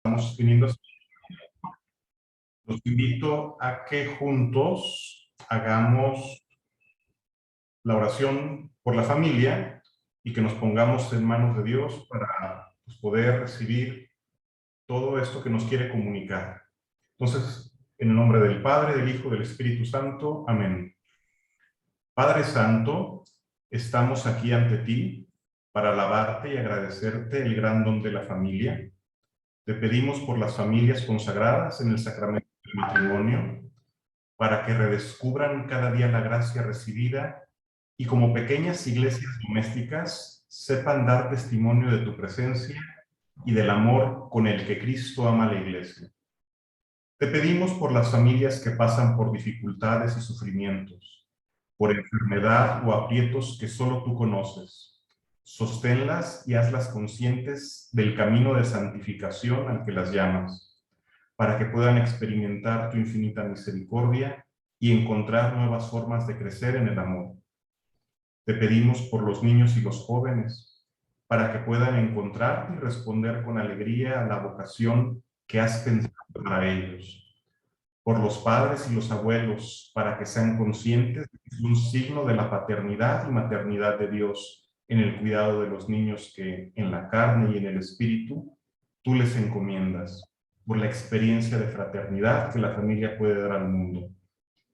Estamos viniendo. Los invito a que juntos hagamos la oración por la familia y que nos pongamos en manos de Dios para poder recibir todo esto que nos quiere comunicar. Entonces, en el nombre del Padre, del Hijo, del Espíritu Santo. Amén. Padre Santo, estamos aquí ante ti para alabarte y agradecerte el gran don de la familia. Te pedimos por las familias consagradas en el sacramento del matrimonio, para que redescubran cada día la gracia recibida y como pequeñas iglesias domésticas sepan dar testimonio de tu presencia y del amor con el que Cristo ama a la iglesia. Te pedimos por las familias que pasan por dificultades y sufrimientos, por enfermedad o aprietos que solo tú conoces. Sosténlas y hazlas conscientes del camino de santificación al que las llamas, para que puedan experimentar tu infinita misericordia y encontrar nuevas formas de crecer en el amor. Te pedimos por los niños y los jóvenes, para que puedan encontrar y responder con alegría a la vocación que has pensado para ellos. Por los padres y los abuelos, para que sean conscientes de que es un signo de la paternidad y maternidad de Dios en el cuidado de los niños que en la carne y en el espíritu tú les encomiendas, por la experiencia de fraternidad que la familia puede dar al mundo.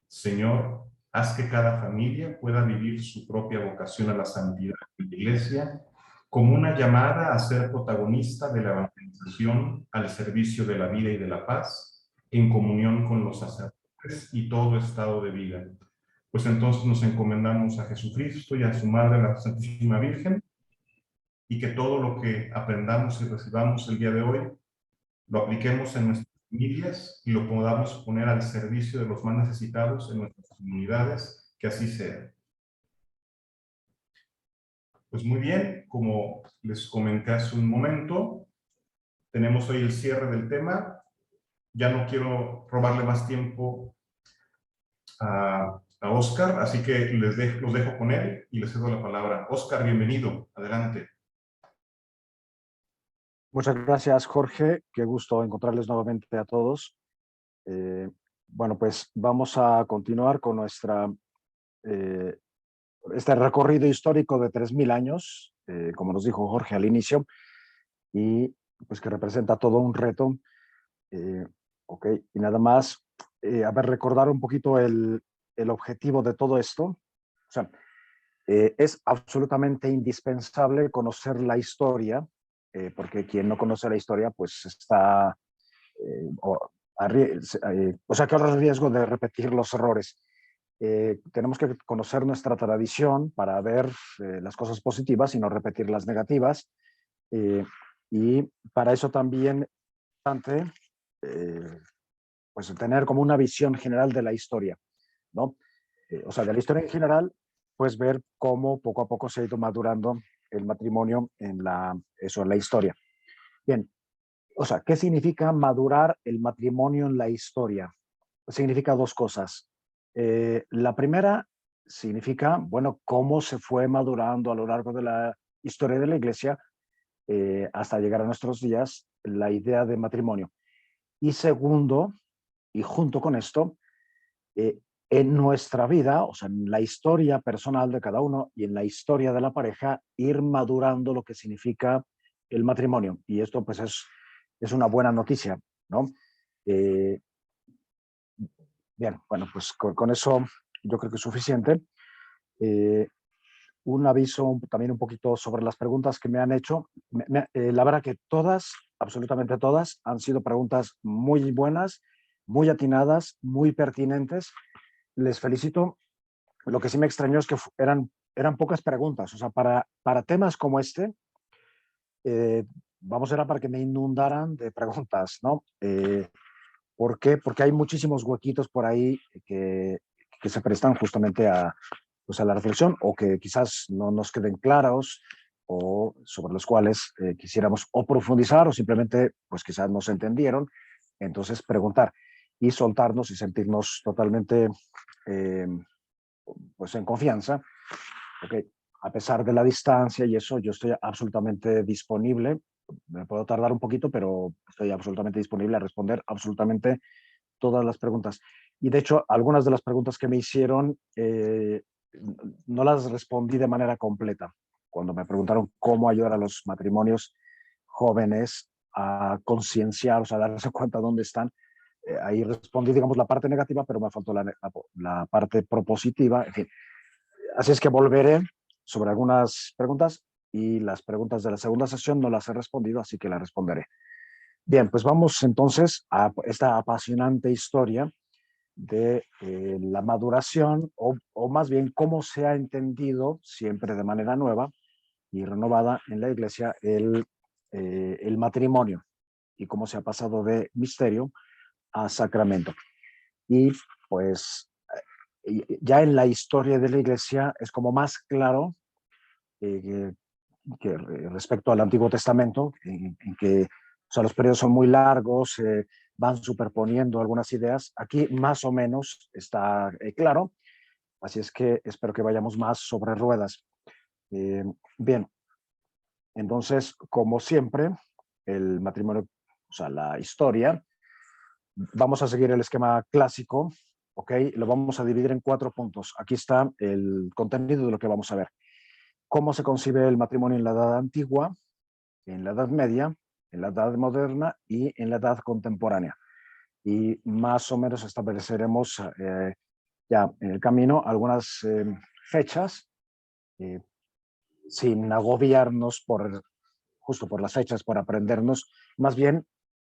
Señor, haz que cada familia pueda vivir su propia vocación a la santidad en la Iglesia como una llamada a ser protagonista de la evangelización al servicio de la vida y de la paz, en comunión con los sacerdotes y todo estado de vida. Pues entonces nos encomendamos a Jesucristo y a su Madre, la Santísima Virgen, y que todo lo que aprendamos y recibamos el día de hoy lo apliquemos en nuestras familias y lo podamos poner al servicio de los más necesitados en nuestras comunidades, que así sea. Pues muy bien, como les comenté hace un momento, tenemos hoy el cierre del tema. Ya no quiero robarle más tiempo a Óscar, así que los dejo con él y les cedo la palabra. Óscar, bienvenido, adelante. Muchas gracias, Jorge. Qué gusto encontrarles nuevamente a todos. Bueno, pues vamos a continuar con este recorrido histórico de 3000 años, como nos dijo Jorge al inicio, y pues que representa todo un reto. Ok, y nada más, recordar un poquito el objetivo de todo esto. O sea, es absolutamente indispensable conocer la historia, porque quien no conoce la historia, pues está, o sea, corre el riesgo de repetir los errores. Tenemos que conocer nuestra tradición para ver las cosas positivas y no repetir las negativas. Y para eso también es importante pues tener como una visión general de la historia, ¿no? O sea, de la historia en general, pues ver cómo poco a poco se ha ido madurando el matrimonio en la historia. Bien, o sea, ¿qué significa madurar el matrimonio en la historia? Significa dos cosas. La primera significa, bueno, cómo se fue madurando a lo largo de la historia de la Iglesia hasta llegar a nuestros días la idea de matrimonio. Y segundo, y junto con esto, en nuestra vida, o sea, en la historia personal de cada uno y en la historia de la pareja, ir madurando lo que significa el matrimonio. Y esto pues es una buena noticia, ¿no? Bien, bueno, pues con eso yo creo que es suficiente. Un aviso también un poquito sobre las preguntas que me han hecho. La verdad que todas, absolutamente todas, han sido preguntas muy buenas, muy atinadas, muy pertinentes. Les felicito. Lo que sí me extrañó es que eran pocas preguntas. O sea, para temas como este, vamos, era para que me inundaran de preguntas, ¿no? ¿Por qué? Porque hay muchísimos huequitos por ahí que se prestan justamente pues a la reflexión o que quizás no nos queden claros o sobre los cuales quisiéramos o profundizar o simplemente pues quizás no se entendieron. Entonces preguntar y soltarnos y sentirnos totalmente pues en confianza. Okay. A pesar de la distancia y eso, yo estoy absolutamente disponible me puedo tardar un poquito, pero estoy absolutamente disponible a responder absolutamente todas las preguntas. Y de hecho, algunas de las preguntas que me hicieron no las respondí de manera completa. Cuando me preguntaron cómo ayudar a los matrimonios jóvenes a concienciar, o sea, a darse cuenta dónde están, ahí respondí, digamos, la parte negativa, pero me faltó la parte propositiva. En fin, así es que volveré sobre algunas preguntas y las preguntas de la segunda sesión no las he respondido, así que las responderé. Bien, pues vamos entonces a esta apasionante historia de la maduración o más bien cómo se ha entendido siempre de manera nueva y renovada en la iglesia el matrimonio y cómo se ha pasado de misterio a sacramento. Y pues ya en la historia de la iglesia es como más claro eh, que respecto al Antiguo Testamento, en que o sea, los periodos son muy largos, van superponiendo algunas ideas. Aquí más o menos está claro, así es que espero que vayamos más sobre ruedas. Bien, entonces, como siempre, el matrimonio, o sea, la historia, vamos a seguir el esquema clásico, ¿ok? Lo vamos a dividir en 4 puntos. Aquí está el contenido de lo que vamos a ver. Cómo se concibe el matrimonio en la Edad Antigua, en la Edad Media, en la Edad Moderna y en la Edad Contemporánea. Y más o menos estableceremos ya en el camino algunas fechas, eh, sin agobiarnos justo por las fechas, por aprendernos, más bien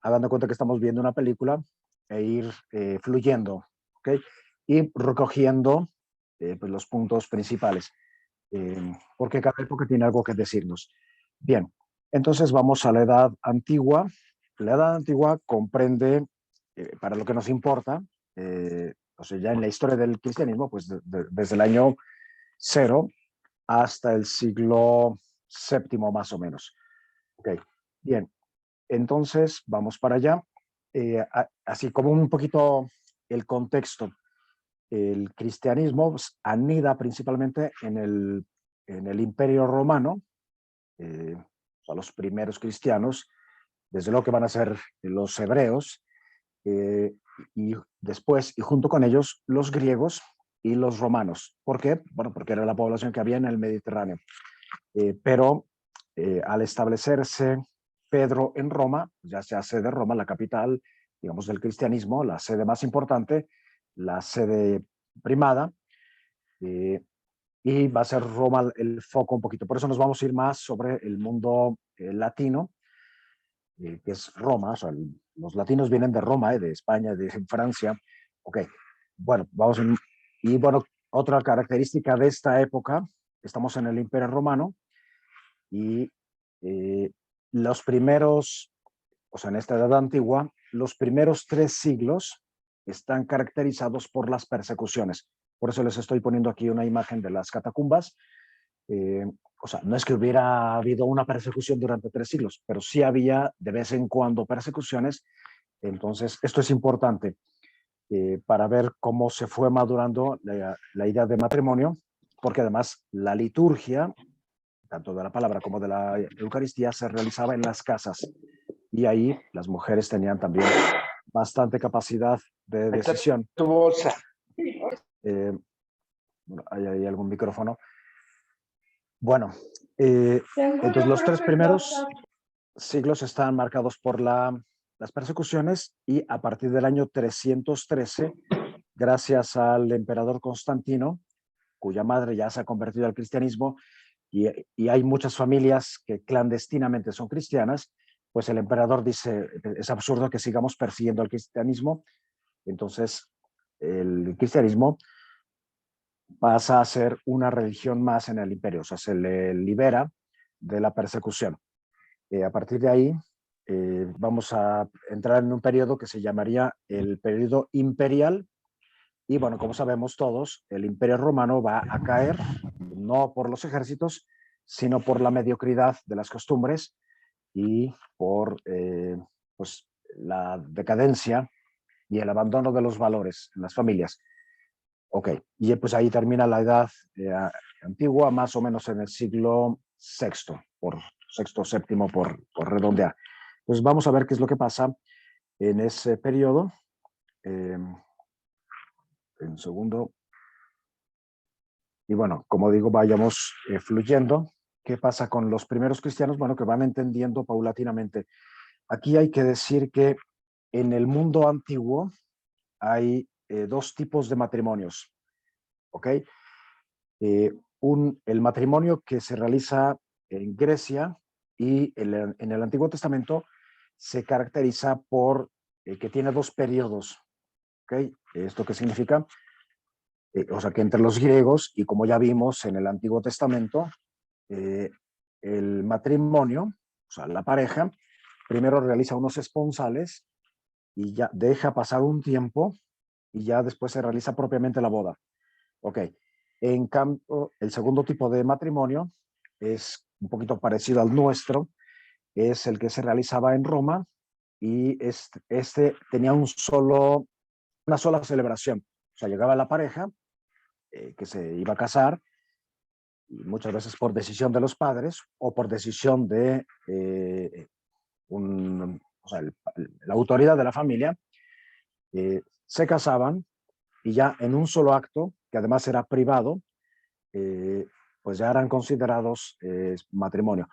dando cuenta que estamos viendo una película e ir fluyendo, ¿ok? Y recogiendo pues los puntos principales, porque cada época tiene algo que decirnos. Bien, entonces vamos a la Edad Antigua. La Edad Antigua comprende, para lo que nos importa, o sea, ya en la historia del cristianismo, pues desde el año 0 hasta el siglo séptimo más o menos. Ok, bien, entonces vamos para allá. Así como un poquito el contexto, el cristianismo pues, anida principalmente en el Imperio Romano, o sea, los primeros cristianos, desde luego que van a ser los hebreos, y después, y junto con ellos, los griegos y los romanos. ¿Por qué? Bueno, porque era la población que había en el Mediterráneo. Pero al establecerse Pedro en Roma, ya se hace de Roma la capital, digamos, del cristianismo, la sede más importante, la sede primada, eh, y va a ser Roma el foco un poquito. Por eso nos vamos a ir más sobre el mundo latino, que es Roma. O sea, los latinos vienen de Roma, de España, de Francia. Ok, bueno, y bueno, otra característica de esta época, estamos en el Imperio Romano y eh, los primeros, o sea, en esta edad antigua, los primeros 3 siglos están caracterizados por las persecuciones. Por eso les estoy poniendo aquí una imagen de las catacumbas. Eh, o sea, no es que hubiera habido una persecución durante 3 siglos, pero sí había de vez en cuando persecuciones. Entonces, esto es importante para ver cómo se fue madurando la idea de matrimonio, porque además la liturgia, tanto de la palabra como de la Eucaristía, se realizaba en las casas. Y ahí las mujeres tenían también bastante capacidad de decisión. Tu bolsa. Bueno, hay algún micrófono. Bueno, entonces los 3 primeros siglos están marcados por las persecuciones y a partir del año 313, gracias al emperador Constantino, cuya madre ya se ha convertido al cristianismo, y hay muchas familias que clandestinamente son cristianas, pues el emperador dice, es absurdo que sigamos persiguiendo al cristianismo. Entonces el cristianismo pasa a ser una religión más en el imperio, o sea, se le libera de la persecución. A partir de ahí, vamos a entrar en un periodo que se llamaría el periodo imperial. Y bueno, como sabemos todos, el imperio romano va a caer no por los ejércitos, sino por la mediocridad de las costumbres y por pues, la decadencia y el abandono de los valores en las familias. Ok, y pues ahí termina la edad antigua, más o menos en el siglo VI, por sexto, séptimo por redondear. Pues vamos a ver qué es lo que pasa en ese periodo. Un segundo. Y bueno, como digo, vayamos fluyendo. ¿Qué pasa con los primeros cristianos? Bueno, que van entendiendo paulatinamente. Aquí hay que decir que en el mundo antiguo hay dos tipos de matrimonios, ¿ok? El matrimonio que se realiza en Grecia y en el Antiguo Testamento se caracteriza por que tiene dos periodos, ¿ok? ¿Esto qué significa? O sea, que entre los griegos, y como ya vimos en el Antiguo Testamento, eh, el matrimonio, o sea, la pareja, primero realiza unos esponsales y ya deja pasar un tiempo y ya después se realiza propiamente la boda. Ok. En cambio, el segundo tipo de matrimonio es un poquito parecido al nuestro, es el que se realizaba en Roma y este tenía una sola celebración. O sea, llegaba la pareja que se iba a casar, y muchas veces por decisión de los padres o por decisión de o sea, la autoridad de la familia, se casaban y ya en un solo acto, que además era privado, eh, pues ya eran considerados matrimonio.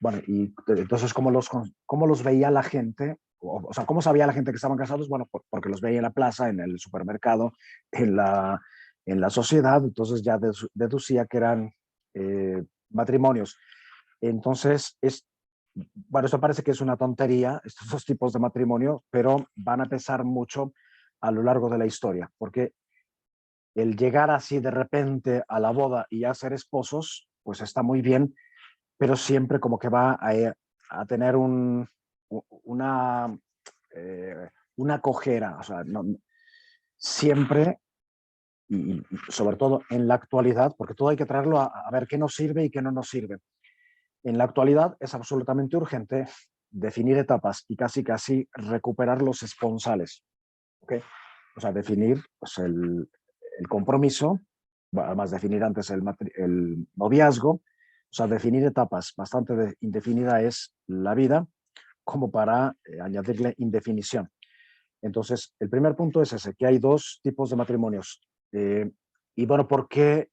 Bueno, y entonces, ¿cómo los veía la gente? O sea, ¿cómo sabía la gente que estaban casados? Bueno, porque los veía en la plaza, en el supermercado, en en la sociedad, entonces ya deducía que eran matrimonios. Entonces, bueno, esto parece que es una tontería, estos dos tipos de matrimonio, pero van a pesar mucho a lo largo de la historia, porque el llegar así de repente a la boda y ya ser esposos, pues está muy bien, pero siempre como que va a tener una, una cojera, o sea, siempre, y sobre todo en la actualidad, porque todo hay que traerlo a ver qué nos sirve y qué no nos sirve. En la actualidad es absolutamente urgente definir etapas y casi recuperar los esponsales, ¿ok? O sea, definir pues, el compromiso, además definir antes el noviazgo, o sea, definir etapas. Bastante indefinida es la vida como para añadirle indefinición. Entonces, el primer punto es ese, que hay dos tipos de matrimonios. Y bueno, ¿por qué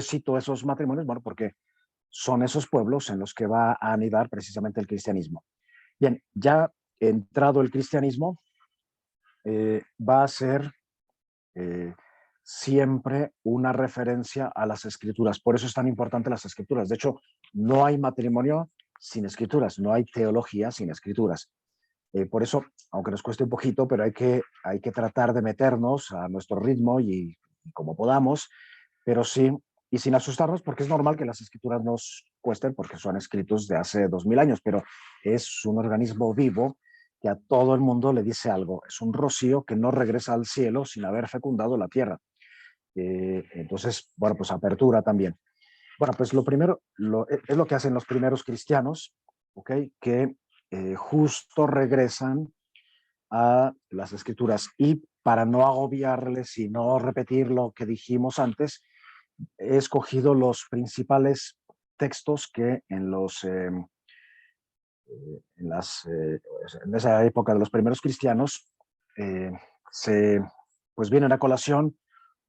cito esos matrimonios? Bueno, porque son esos pueblos en los que va a anidar precisamente el cristianismo. Bien, ya entrado el cristianismo, va a ser eh, siempre una referencia a las escrituras. Por eso es tan importante las escrituras. De hecho, no hay matrimonio sin escrituras, no hay teología sin escrituras. Por eso, aunque nos cueste un poquito, pero hay que tratar de meternos a nuestro ritmo y como podamos, pero sí, y sin asustarnos, porque es normal que las escrituras nos cuesten, porque son escritos de hace 2000 años, pero es un organismo vivo que a todo el mundo le dice algo. Es un rocío que no regresa al cielo sin haber fecundado la tierra. Entonces, bueno, pues apertura también. Bueno, pues lo primero es lo que hacen los primeros cristianos, ¿ok? Que justo regresan a las escrituras. Y para no agobiarles y no repetir lo que dijimos antes, he escogido los principales textos que en esa época de los primeros cristianos eh, se pues vienen a colación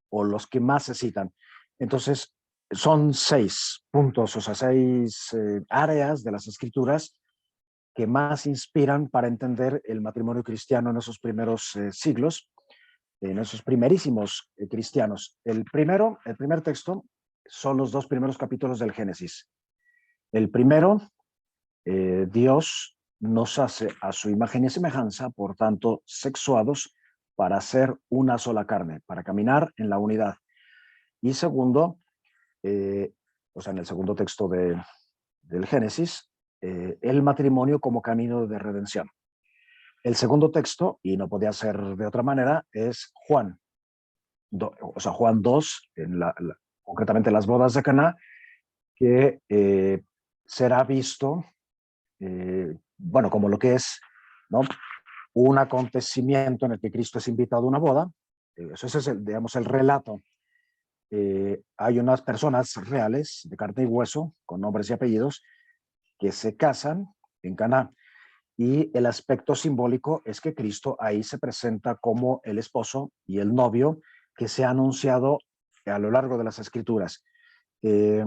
o los que más se citan. Entonces, son 6 puntos, o sea, 6 áreas de las escrituras que más inspiran para entender el matrimonio cristiano en esos primeros siglos, en esos primerísimos cristianos. El primer texto son los dos primeros capítulos del Génesis. El primero, Dios nos hace a su imagen y semejanza, por tanto, sexuados para ser una sola carne, para caminar en la unidad. Y segundo, o sea, en el segundo texto del Génesis, el matrimonio como camino de redención. El segundo texto, y no podía ser de otra manera, es Juan, o sea, Juan 2, concretamente las bodas de Caná, que será visto, bueno, como lo que es, ¿no? Un acontecimiento en el que Cristo es invitado a una boda. Eso es, digamos, el relato. Hay unas personas reales, de carne y hueso, con nombres y apellidos, que se casan en Caná. Y el aspecto simbólico es que Cristo ahí se presenta como el esposo y el novio que se ha anunciado a lo largo de las Escrituras. Y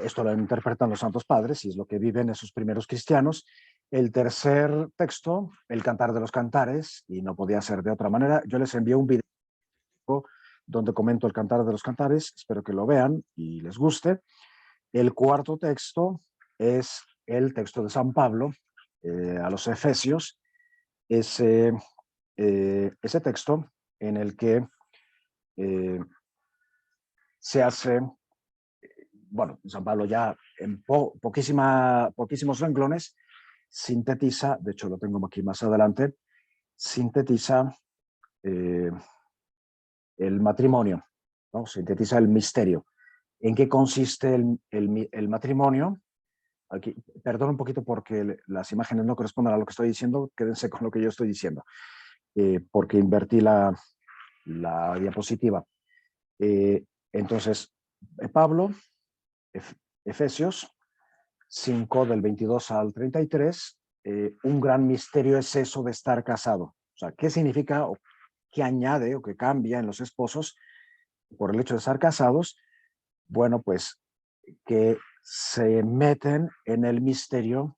esto lo interpretan los santos padres y es lo que viven esos primeros cristianos. El tercer texto, el Cantar de los Cantares, y no podía ser de otra manera. Yo les envié un video donde comento el Cantar de los Cantares, espero que lo vean y les guste. El cuarto texto es el texto de San Pablo a los Efesios, ese texto en el que se hace, bueno, San Pablo ya en poquísimos renglones sintetiza, de hecho lo tengo aquí más adelante, sintetiza el matrimonio, ¿no? Sintetiza el misterio. ¿En qué consiste el matrimonio? Aquí, perdón un poquito porque las imágenes no corresponden a lo que estoy diciendo, quédense con lo que yo estoy diciendo, porque invertí la diapositiva. Entonces, Pablo, Efesios 5 del 22 al 33, un gran misterio es eso de estar casado. O sea, ¿qué significa o qué añade o qué cambia en los esposos por el hecho de estar casados? Bueno, pues que se meten en el misterio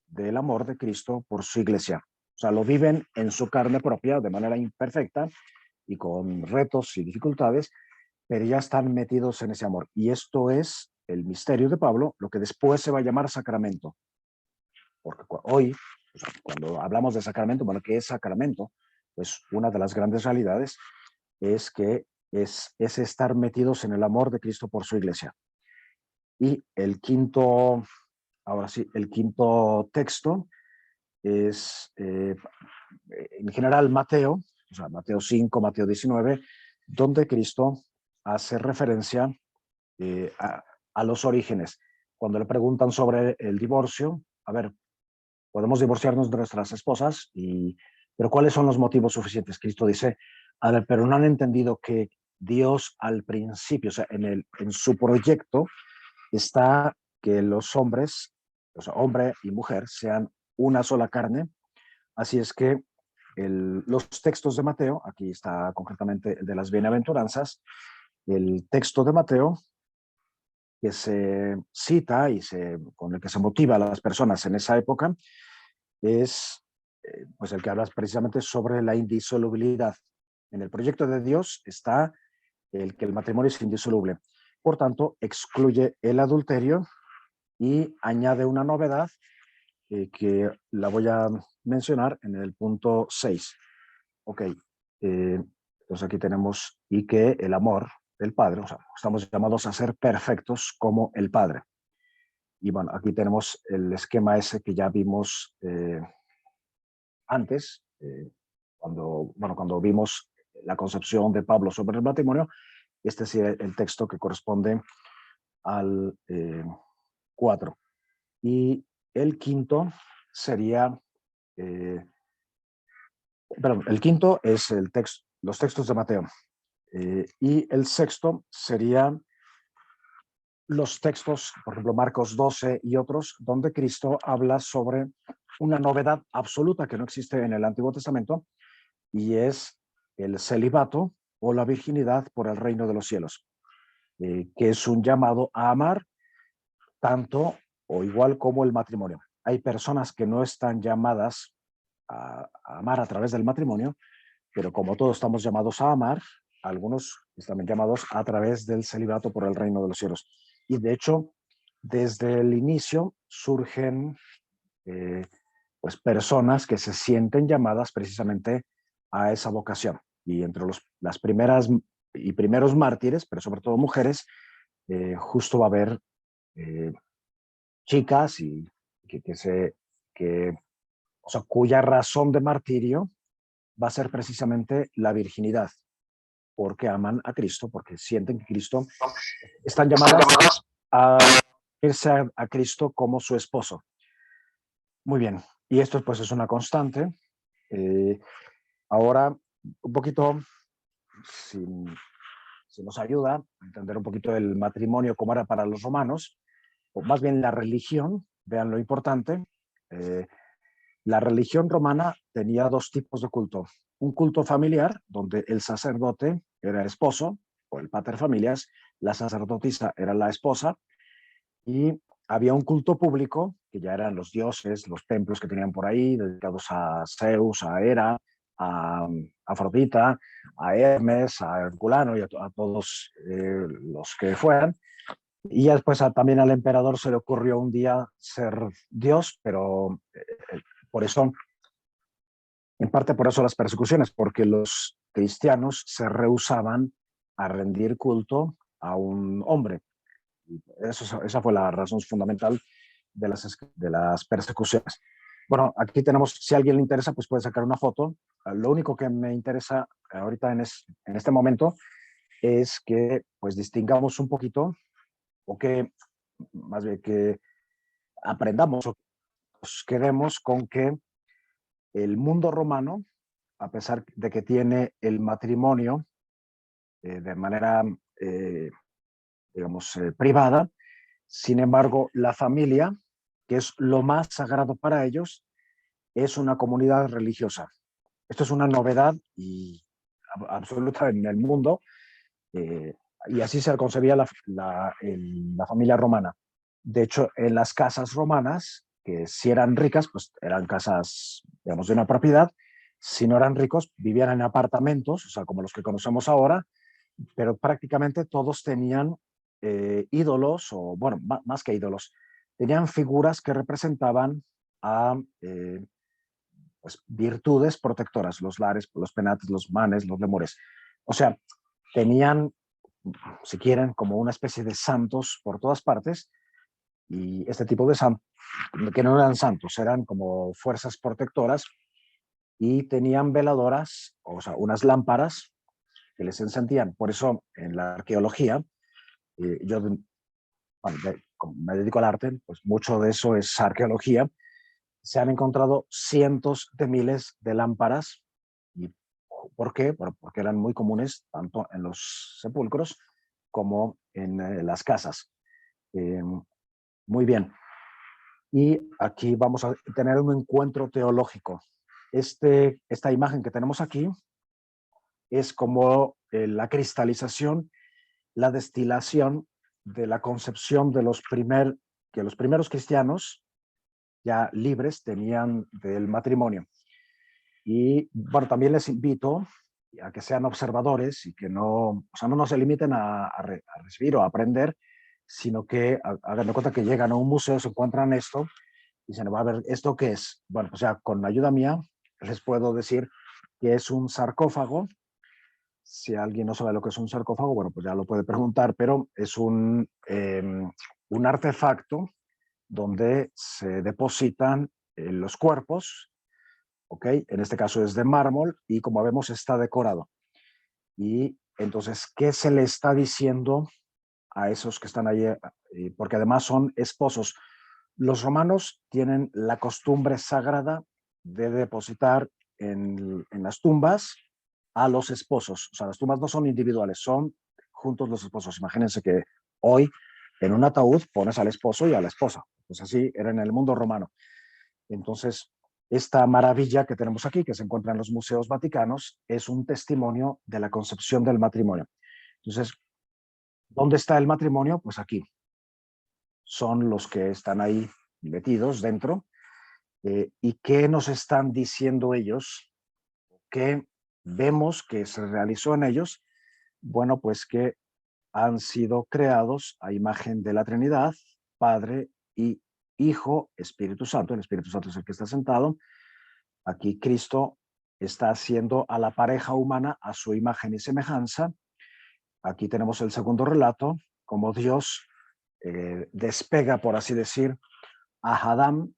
del amor de Cristo por su iglesia. O sea, lo viven en su carne propia de manera imperfecta y con retos y dificultades, pero ya están metidos en ese amor. Y esto es el misterio de Pablo, lo que después se va a llamar sacramento. Porque hoy, o sea, cuando hablamos de sacramento, bueno, ¿qué es sacramento? Pues una de las grandes realidades es que es estar metidos en el amor de Cristo por su iglesia. Y el quinto, ahora sí, el quinto texto es en general Mateo, o sea, Mateo 5, Mateo 19, donde Cristo hace referencia a los orígenes. Cuando le preguntan sobre el divorcio, a ver, podemos divorciarnos de nuestras esposas, pero ¿cuáles son los motivos suficientes? Cristo dice, a ver, pero no han entendido que Dios al principio, o sea, en su proyecto, está que los hombres, o sea, hombre y mujer, sean una sola carne. Así es que los textos de Mateo, aquí está concretamente el de las bienaventuranzas, el texto de Mateo que se cita y con el que se motiva a las personas en esa época es pues el que habla precisamente sobre la indisolubilidad. En el proyecto de Dios está el que el matrimonio es indisoluble. Por tanto, excluye el adulterio y añade una novedad que la voy a mencionar en el punto 6. Ok, entonces aquí tenemos y que el amor del Padre, o sea, estamos llamados a ser perfectos como el Padre. Y bueno, aquí tenemos el esquema ese que ya vimos antes, cuando vimos la concepción de Pablo sobre el matrimonio. Este sí es el texto que corresponde al 4. Y el quinto sería, perdón, el quinto es los textos de Mateo. Y el sexto sería los textos, por ejemplo, Marcos 12 y otros, donde Cristo habla sobre una novedad absoluta que no existe en el Antiguo Testamento, y es el celibato o la virginidad por el reino de los cielos, que es un llamado a amar tanto o igual como el matrimonio. Hay personas que no están llamadas a amar a través del matrimonio, pero como todos estamos llamados a amar, algunos están llamados a través del celibato por el reino de los cielos. Y de hecho, desde el inicio surgen pues personas que se sienten llamadas precisamente a esa vocación. Y entre las primeras y primeros mártires, pero sobre todo mujeres, justo va a haber eh, chicas y que, o sea, cuya razón de martirio va a ser precisamente la virginidad, porque aman a Cristo, porque sienten que Cristo, están llamadas a irse a Cristo como su esposo. Muy bien, y esto pues es una constante. Ahora, un poquito, si, si nos ayuda a entender un poquito el matrimonio como era para los romanos, o más bien la religión, vean lo importante. La religión romana tenía dos tipos de culto. Un culto familiar, donde el sacerdote era el esposo, o el pater familias, la sacerdotisa era la esposa, y había un culto público, que ya eran los dioses, los templos que tenían por ahí, dedicados a Zeus, a Hera, a Afrodita, a Hermes, a Herculano y a todos los que fueran. Y ya después también al emperador se le ocurrió un día ser Dios, pero por eso, en parte por eso las persecuciones, porque los cristianos se rehusaban a rendir culto a un hombre. Esa fue la razón fundamental de las persecuciones. Bueno, aquí tenemos, si a alguien le interesa, pues puede sacar una foto. Lo único que me interesa ahorita en este momento es que pues distingamos un poquito, o que más bien que aprendamos o nos quedemos con que el mundo romano, a pesar de que tiene el matrimonio de manera, digamos, privada, sin embargo, la familia, que es lo más sagrado para ellos, es una comunidad religiosa. Esto es una novedad y absoluta en el mundo, eh, y así se concebía la familia romana. De hecho, en las casas romanas, que si eran ricas, pues eran casas, digamos, de una propiedad. Si no eran ricos, vivían en apartamentos, o sea, como los que conocemos ahora, pero prácticamente todos tenían ídolos, o bueno, más que ídolos, tenían figuras que representaban a pues, virtudes protectoras, los lares, los penates, los manes, los lemures. O sea, tenían, si quieren, como una especie de santos por todas partes, y este tipo de santos, que no eran santos, eran como fuerzas protectoras, y tenían veladoras, o sea, unas lámparas que les encendían. Por eso en la arqueología, yo bueno, como me dedico al arte, pues mucho de eso es arqueología. Se han encontrado cientos de miles de lámparas. ¿Y por qué? Porque eran muy comunes tanto en los sepulcros como en las casas. Eh, muy bien. Y aquí vamos a tener un encuentro teológico. Esta imagen que tenemos aquí es como la cristalización, la destilación de la concepción de que los primeros cristianos ya libres tenían del matrimonio. Y bueno, también les invito a que sean observadores y que no, o sea, no se limiten a recibir o a aprender, sino que hagan de cuenta que llegan a un museo, se encuentran esto y dicen, va a ver, ¿esto qué es? Bueno, pues ya con ayuda mía les puedo decir que es un sarcófago. Si alguien no sabe lo que es un sarcófago, bueno, pues ya lo puede preguntar, pero es un artefacto donde se depositan los cuerpos, ¿ok? En este caso es de mármol y como vemos está decorado. Y entonces, ¿qué se le está diciendo a esos que están allí? Porque además son esposos. Los romanos tienen la costumbre sagrada de depositar en las tumbas a los esposos. O sea, las tumbas no son individuales, son juntos los esposos. Imagínense que hoy en un ataúd pones al esposo y a la esposa. Pues así era en el mundo romano. Entonces, esta maravilla que tenemos aquí, que se encuentra en los museos vaticanos, es un testimonio de la concepción del matrimonio. Entonces, ¿dónde está el matrimonio? Pues aquí. Son los que están ahí metidos dentro. ¿Y qué nos están diciendo ellos? ¿Qué vemos que se realizó en ellos? Bueno, pues que han sido creados a imagen de la Trinidad, Padre y Hijo, Espíritu Santo. El Espíritu Santo es el que está sentado. Aquí Cristo está haciendo a la pareja humana a su imagen y semejanza. Aquí tenemos el segundo relato, como Dios despega, por así decir, a Adán,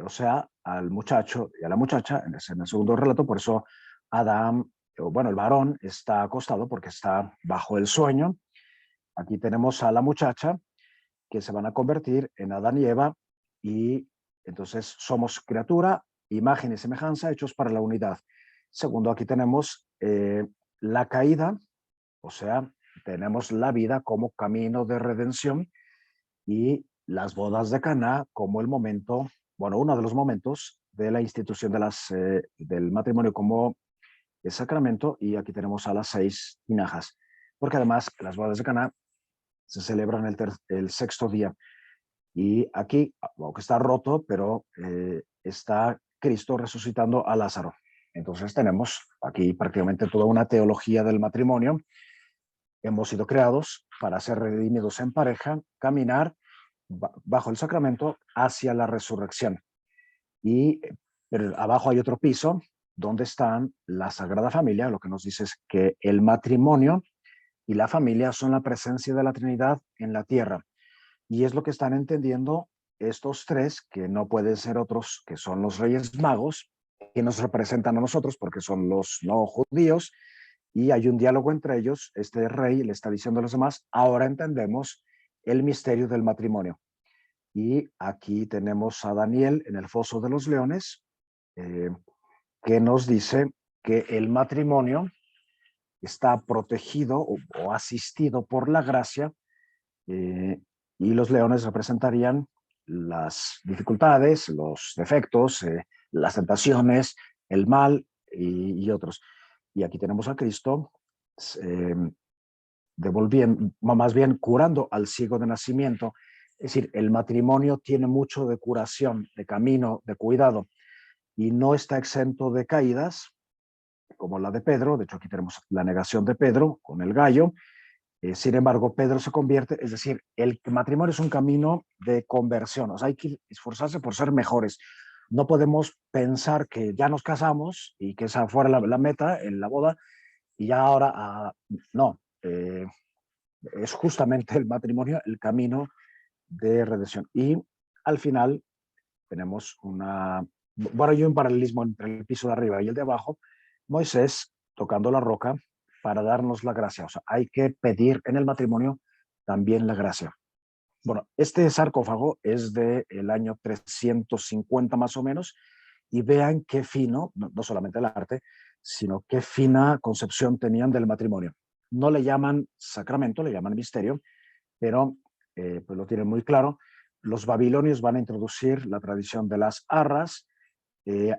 o sea, al muchacho y a la muchacha, en el segundo relato. Por eso Adán, bueno, el varón está acostado porque está bajo el sueño. Aquí tenemos a la muchacha, que se van a convertir en Adán y Eva, y entonces somos criatura, imagen y semejanza hechos para la unidad. Segundo, aquí tenemos la caída, o sea, tenemos la vida como camino de redención, y las bodas de Caná como el momento, bueno, uno de los momentos de la institución del matrimonio como sacramento, y aquí tenemos a las 6 tinajas, porque además las bodas de Caná se celebran el sexto día. Y aquí, aunque está roto, pero está Cristo resucitando a Lázaro. Entonces tenemos aquí prácticamente toda una teología del matrimonio. Hemos sido creados para ser redimidos en pareja, caminar bajo el sacramento hacia la resurrección. Y pero abajo hay otro piso donde están la Sagrada Familia. Lo que nos dice es que el matrimonio y la familia son la presencia de la Trinidad en la tierra. Y es lo que están entendiendo estos tres, que no pueden ser otros, que son los Reyes Magos, que nos representan a nosotros porque son los no judíos, y hay un diálogo entre ellos. Este rey le está diciendo a los demás, ahora entendemos el misterio del matrimonio. Y aquí tenemos a Daniel en el foso de los leones, que nos dice que el matrimonio está protegido o asistido por la gracia, eh, y los leones representarían las dificultades, los defectos, las tentaciones, el mal y otros. Y aquí tenemos a Cristo eh, devolviendo, más bien curando al ciego de nacimiento. Es decir, el matrimonio tiene mucho de curación, de camino, de cuidado, y no está exento de caídas, como la de Pedro. De hecho, aquí tenemos la negación de Pedro con el gallo. Sin embargo, Pedro se convierte, es decir, el matrimonio es un camino de conversión. O sea, hay que esforzarse por ser mejores. No podemos pensar que ya nos casamos y que esa fuera la meta en la boda y ya ahora, no, es justamente el matrimonio el camino de redención. Y al final tenemos bueno, hay un paralelismo entre el piso de arriba y el de abajo. Moisés tocando la roca para darnos la gracia. O sea, hay que pedir en el matrimonio también la gracia. Bueno, este sarcófago es del año 350 más o menos, y vean qué fino, no solamente el arte, sino qué fina concepción tenían del matrimonio. No le llaman sacramento, le llaman misterio, pero pues lo tienen muy claro. Los babilonios van a introducir la tradición de las arras.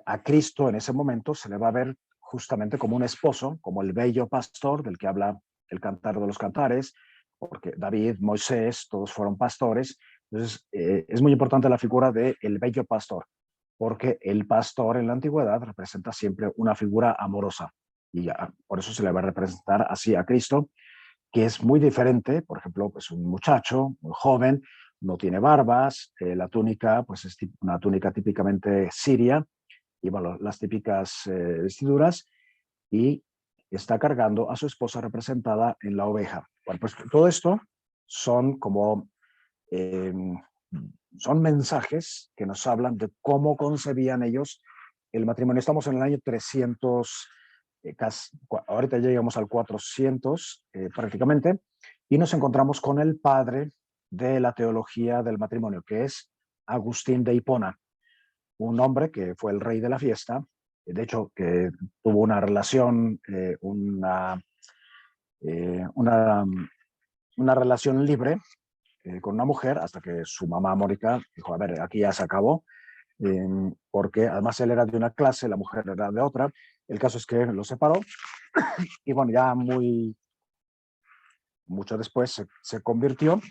A Cristo en ese momento se le va a ver justamente como un esposo, como el bello pastor del que habla el Cantar de los Cantares, porque David, Moisés, todos fueron pastores. Entonces, es muy importante la figura del bello pastor, porque el pastor en la antigüedad representa siempre una figura amorosa, y por eso se le va a representar así a Cristo, que es muy diferente. Por ejemplo, pues un muchacho muy joven, no tiene barbas, la túnica pues es una túnica típicamente siria, y bueno, las típicas vestiduras, y está cargando a su esposa representada en la oveja. Bueno, pues todo esto son como eh, son mensajes que nos hablan de cómo concebían ellos el matrimonio. Estamos en el año 300, ahorita ya llegamos al 400 prácticamente, y nos encontramos con el padre de la teología del matrimonio, que es Agustín de Hipona, un hombre que fue el rey de la fiesta, de hecho, que tuvo una relación, una, una relación libre con una mujer, hasta que su mamá Mónica dijo, a ver, aquí ya se acabó, porque además él era de una clase, la mujer era de otra. El caso es que lo separó, y bueno, ya mucho después se convirtió,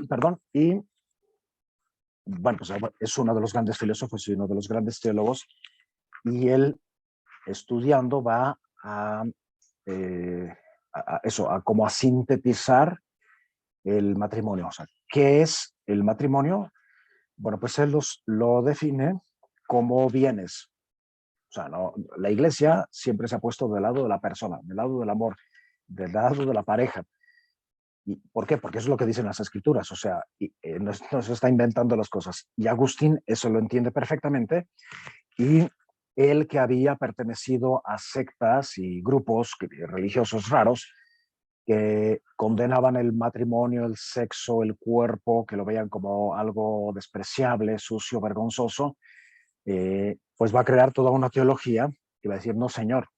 perdón, y bueno, pues es uno de los grandes filósofos y uno de los grandes teólogos, y él estudiando va eh, eso, como a sintetizar el matrimonio. O sea, ¿qué es el matrimonio? Bueno, pues él lo define como bienes. O sea, no, la iglesia siempre se ha puesto del lado de la persona, del lado del amor, del lado de la pareja. ¿Y por qué? Porque eso es lo que dicen las escrituras. O sea, no se está inventando las cosas. Y Agustín eso lo entiende perfectamente, y él, que había pertenecido a sectas y grupos religiosos raros que condenaban el matrimonio, el sexo, el cuerpo, que lo veían como algo despreciable, sucio, vergonzoso, pues va a crear toda una teología y va a decir, no, señor,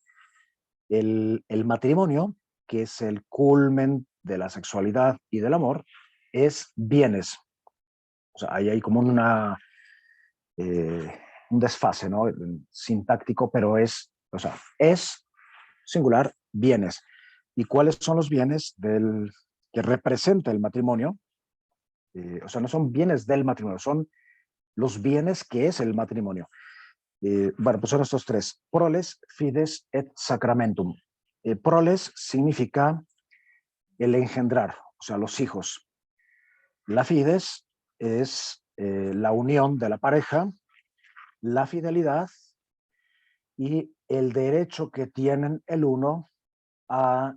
el matrimonio, que es el culmen de la sexualidad y del amor, es bienes. O sea, ahí hay como un desfase, ¿no? Sintáctico, pero o sea, es singular, bienes. ¿Y cuáles son los bienes que representa el matrimonio? O sea, no son bienes del matrimonio, son los bienes que es el matrimonio. Bueno, pues son estos tres: proles, fides et sacramentum. Proles significa el engendrar, o sea, los hijos. La fides es la unión de la pareja, la fidelidad y el derecho que tienen el uno a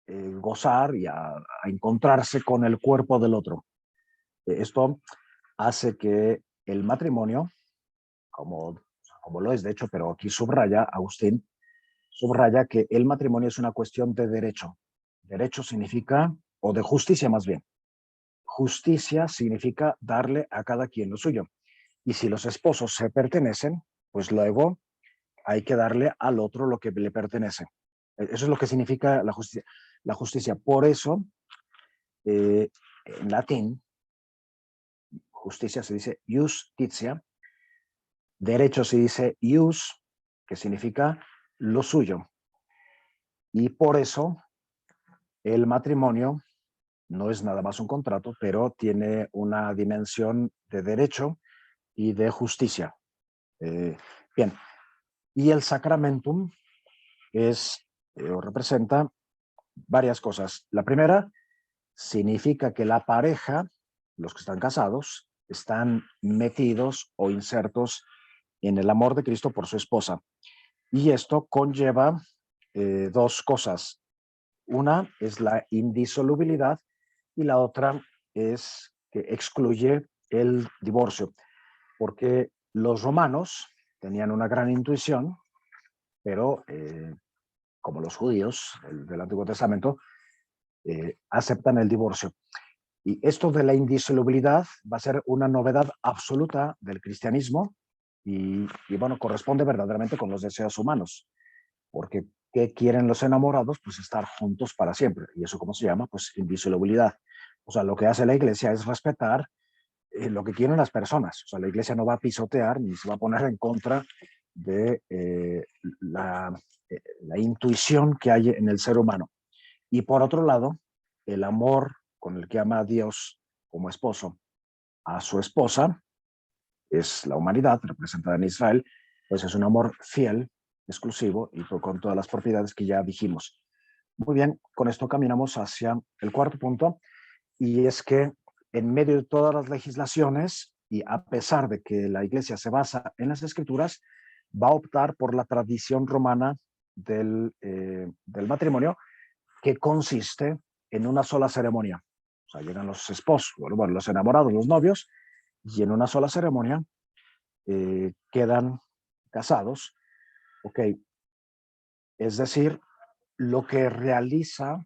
gozar y a encontrarse con el cuerpo del otro. Esto hace que el matrimonio, como lo es de hecho, pero aquí subraya Agustín, subraya que el matrimonio es una cuestión de derecho. Derecho significa, o de justicia más bien. Justicia significa darle a cada quien lo suyo. Y si los esposos se pertenecen, pues luego hay que darle al otro lo que le pertenece. Eso es lo que significa la justicia. La justicia. Por eso, en latín, justicia se dice justitia, derecho se dice ius, que significa lo suyo. Y por eso el matrimonio no es nada más un contrato, pero tiene una dimensión de derecho y de justicia. Bien, y el sacramentum representa varias cosas. La primera significa que la pareja, los que están casados, están metidos o insertos en el amor de Cristo por su esposa. Y esto conlleva dos cosas. Una es la indisolubilidad y la otra es que excluye el divorcio, porque los romanos tenían una gran intuición, pero como los judíos del Antiguo Testamento, aceptan el divorcio. Y esto de la indisolubilidad va a ser una novedad absoluta del cristianismo y bueno, corresponde verdaderamente con los deseos humanos, porque ¿qué quieren los enamorados? Pues estar juntos para siempre. ¿Y eso cómo se llama? Pues indisolubilidad. O sea, lo que hace la iglesia es respetar lo que quieren las personas. O sea, la iglesia no va a pisotear ni se va a poner en contra de la intuición que hay en el ser humano. Y por otro lado, el amor con el que ama a Dios como esposo a su esposa, es la humanidad representada en Israel, pues es un amor fiel, exclusivo y con todas las propiedades que ya dijimos. Muy bien, con esto caminamos hacia el cuarto punto, y es que en medio de todas las legislaciones, y a pesar de que la Iglesia se basa en las Escrituras, va a optar por la tradición romana del matrimonio, que consiste en una sola ceremonia. O sea, llegan los esposos, bueno, los enamorados, los novios, y en una sola ceremonia quedan casados. Ok, es decir, lo que realiza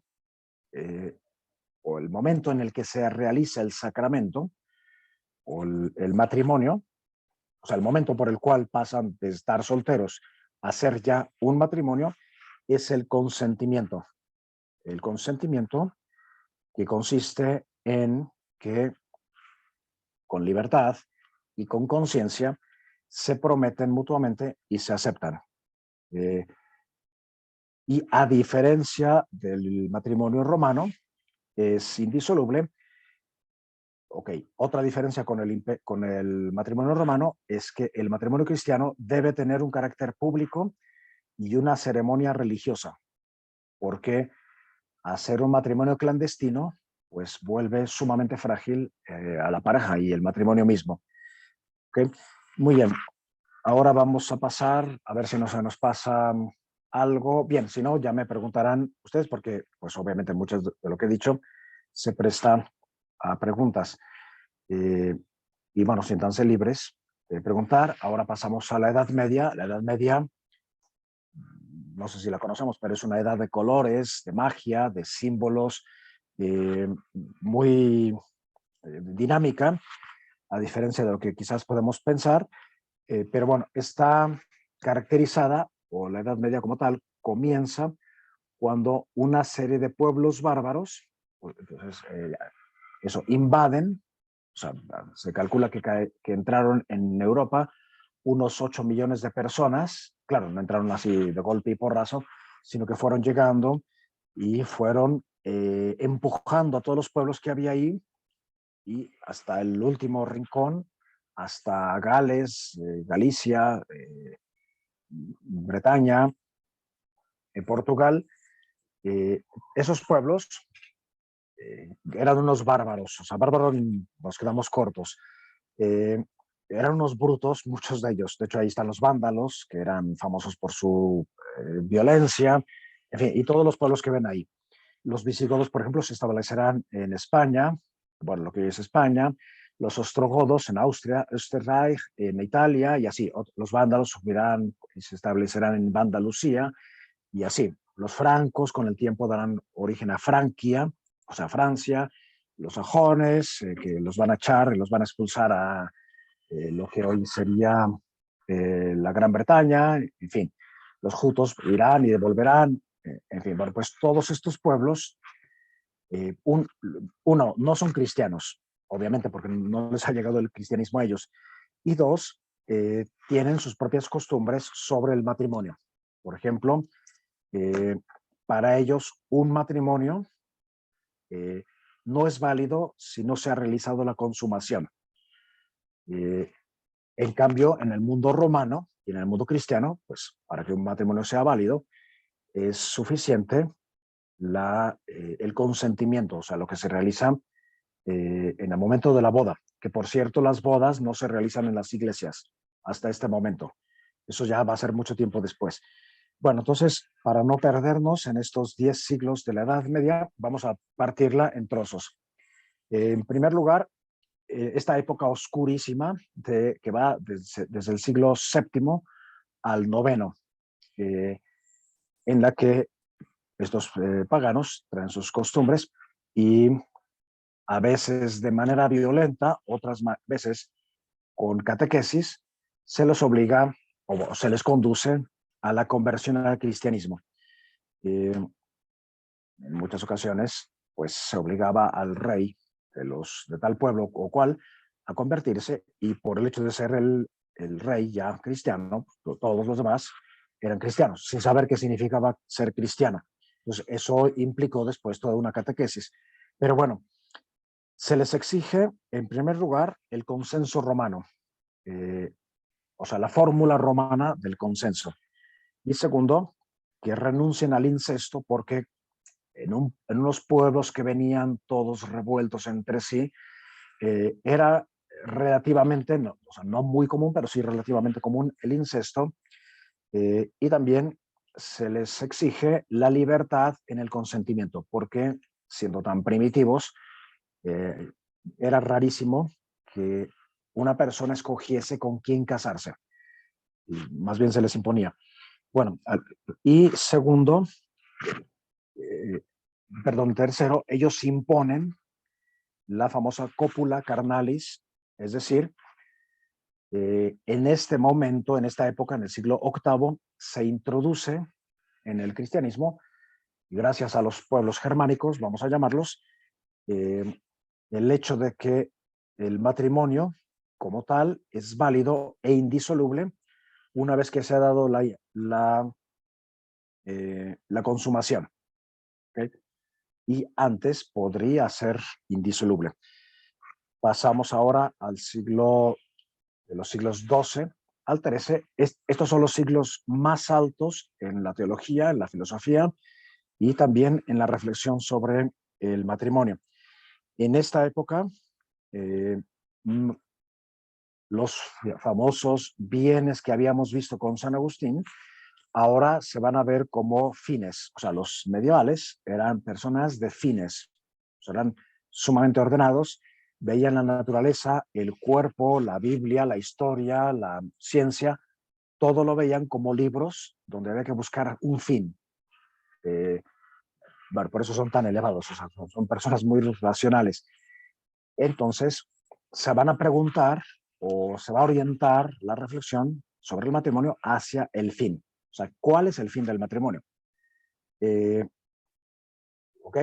o el momento en el que se realiza el sacramento o el matrimonio, o sea, el momento por el cual pasan de estar solteros a ser ya un matrimonio, es el consentimiento. El consentimiento que consiste en que con libertad y con conciencia se prometen mutuamente y se aceptan. Y a diferencia del matrimonio romano, es indisoluble. Ok, otra diferencia con el matrimonio romano es que el matrimonio cristiano debe tener un carácter público y una ceremonia religiosa, porque hacer un matrimonio clandestino pues vuelve sumamente frágil a la pareja y el matrimonio mismo. Okay. Muy bien, ahora vamos a pasar a ver si no se nos pasa algo. Bien, si no, ya me preguntarán ustedes, porque pues obviamente mucho de lo que he dicho se presta a preguntas. Y bueno, siéntanse libres de preguntar. Ahora pasamos a la Edad Media. La Edad Media, no sé si la conocemos, pero es una edad de colores, de magia, de símbolos, muy dinámica, a diferencia de lo que quizás podemos pensar. Pero bueno, está caracterizada, o la Edad Media como tal, comienza cuando una serie de pueblos bárbaros, entonces eso, invaden, o sea, se calcula que entraron en Europa unos 8 millones de personas. Claro, no entraron así de golpe y porrazo, sino que fueron llegando y fueron empujando a todos los pueblos que había ahí y hasta el último rincón, hasta Gales, Galicia, Bretaña, Portugal. Esos pueblos eran unos bárbaros, o sea, bárbaros nos quedamos cortos. Eh, Eran unos brutos, muchos de ellos. De hecho, ahí están los vándalos, que eran famosos por su violencia, en fin, y todos los pueblos que ven ahí. Los visigodos, por ejemplo, se establecerán en España, bueno, lo que es España, los ostrogodos en Austria, Österreich en Italia, y así. Los vándalos subirán y se establecerán en Andalucía, y así. Los francos con el tiempo darán origen a Francia, o sea, Francia, los sajones, que los van a echar y los van a expulsar a lo que hoy sería la Gran Bretaña, en fin, los jutos irán y devolverán, en fin, bueno, pues todos estos pueblos, uno, no son cristianos, obviamente, porque no les ha llegado el cristianismo a ellos, y dos, tienen sus propias costumbres sobre el matrimonio. Por ejemplo, eh, para ellos un matrimonio eh, no es válido si no se ha realizado la consumación. Eh, En cambio, en el mundo romano y en el mundo cristiano, pues para que un matrimonio sea válido, es suficiente el consentimiento, o sea, lo que se realiza en el momento de la boda, que por cierto las bodas no se realizan en las iglesias hasta este momento. Eso ya va a ser mucho tiempo después. Bueno, entonces, para no perdernos en estos 10 siglos de la Edad Media, vamos a partirla en trozos. En primer lugar, esta época oscurísima que va desde el siglo VII al IX, en la que estos paganos traen sus costumbres y a veces de manera violenta, otras veces con catequesis, se les obliga o se les conduce a la conversión al cristianismo. En muchas ocasiones, pues se obligaba al rey de tal pueblo o cual a convertirse, y por el hecho de ser el rey ya cristiano, todos los demás eran cristianos, sin saber qué significaba ser cristiano. Entonces, eso implicó después toda una catequesis. Pero bueno, se les exige, en primer lugar, el consenso romano, eh, o sea, la fórmula romana del consenso. Y segundo, que renuncien al incesto porque en unos pueblos que venían todos revueltos entre sí, era relativamente, no, o sea, no muy común, pero sí relativamente común el incesto, y también se les exige la libertad en el consentimiento, porque siendo tan primitivos, eh, era rarísimo que una persona escogiese con quién casarse, y más bien se les imponía. Bueno, y segundo, eh, perdón, tercero, ellos imponen la famosa cópula carnalis, es decir, en este momento, en esta época, en el siglo VIII, se introduce en el cristianismo, y gracias a los pueblos germánicos, vamos a llamarlos, eh, el hecho de que el matrimonio como tal es válido e indisoluble una vez que se ha dado la consumación. ¿Okay? Y antes podría ser indisoluble. Pasamos ahora al siglo, de los siglos XII al XIII. Estos son los siglos más altos en la teología, en la filosofía y también en la reflexión sobre el matrimonio. En esta época, eh, los famosos bienes que habíamos visto con San Agustín ahora se van a ver como fines. O sea, los medievales eran personas de fines, o sea, eran sumamente ordenados, veían la naturaleza, el cuerpo, la Biblia, la historia, la ciencia, todo lo veían como libros donde había que buscar un fin. Bueno, por eso son tan elevados, o sea, son personas muy racionales. Entonces, se van a preguntar o se va a orientar la reflexión sobre el matrimonio hacia el fin. O sea, ¿cuál es el fin del matrimonio? ¿Ok?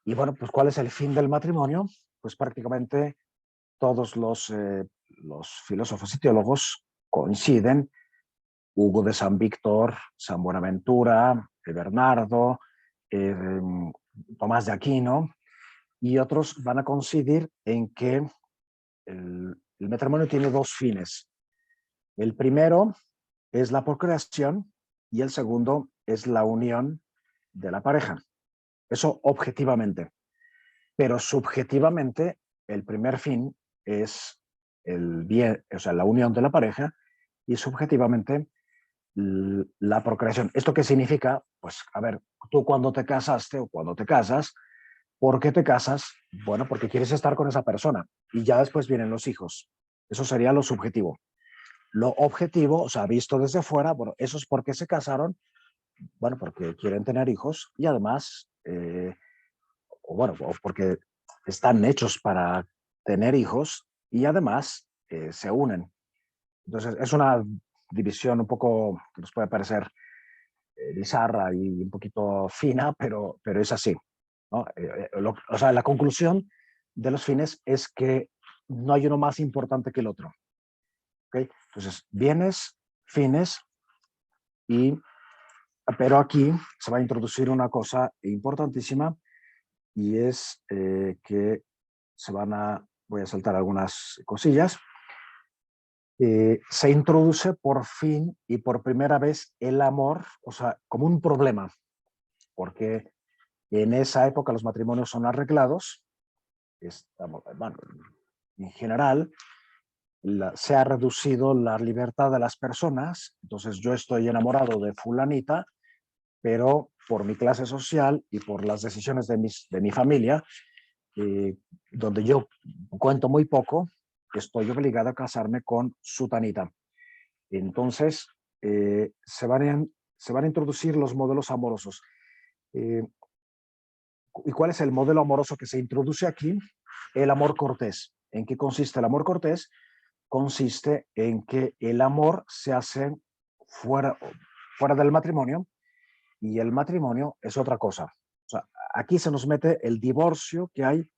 Y bueno, pues ¿cuál es el fin del matrimonio? pues prácticamente todos los filósofos y teólogos coinciden. Hugo de San Víctor, San Buenaventura, Bernardo, eh, Tomás de Aquino y otros van a coincidir en que el matrimonio tiene dos fines. El primero es la procreación y el segundo es la unión de la pareja. Eso objetivamente. Pero subjetivamente, el primer fin es el bien, o sea, la unión de la pareja, y subjetivamente la procreación. ¿Esto qué significa? Pues, a ver, tú cuando te casaste o cuando te casas, ¿por qué te casas? Bueno, porque quieres estar con esa persona y ya después vienen los hijos. Eso sería lo subjetivo. Lo objetivo, o sea, visto desde fuera, bueno, eso es porque se casaron, bueno, porque quieren tener hijos y además, o bueno, o porque están hechos para tener hijos y además se unen. Entonces, es una división un poco que nos puede parecer bizarra y un poquito fina, pero es así, ¿no? O sea, la conclusión de los fines es que no hay uno más importante que el otro. ¿Okay? Entonces, bienes, fines, y, pero aquí se va a introducir una cosa importantísima y es que voy a saltar algunas cosillas. Se introduce por fin y por primera vez el amor, o sea, como un problema, porque en esa época los matrimonios son arreglados, bueno, en general se ha reducido la libertad de las personas, entonces yo estoy enamorado de fulanita, pero por mi clase social y por las decisiones de mi familia, donde yo cuento muy poco, estoy obligado a casarme con sutanita. Entonces, se van a introducir los modelos amorosos. Eh, ¿Y cuál es el modelo amoroso que se introduce aquí? El amor cortés. ¿En qué consiste el amor cortés? Consiste en que el amor se hace fuera, fuera del matrimonio y el matrimonio es otra cosa. O sea, aquí se nos mete el divorcio que hay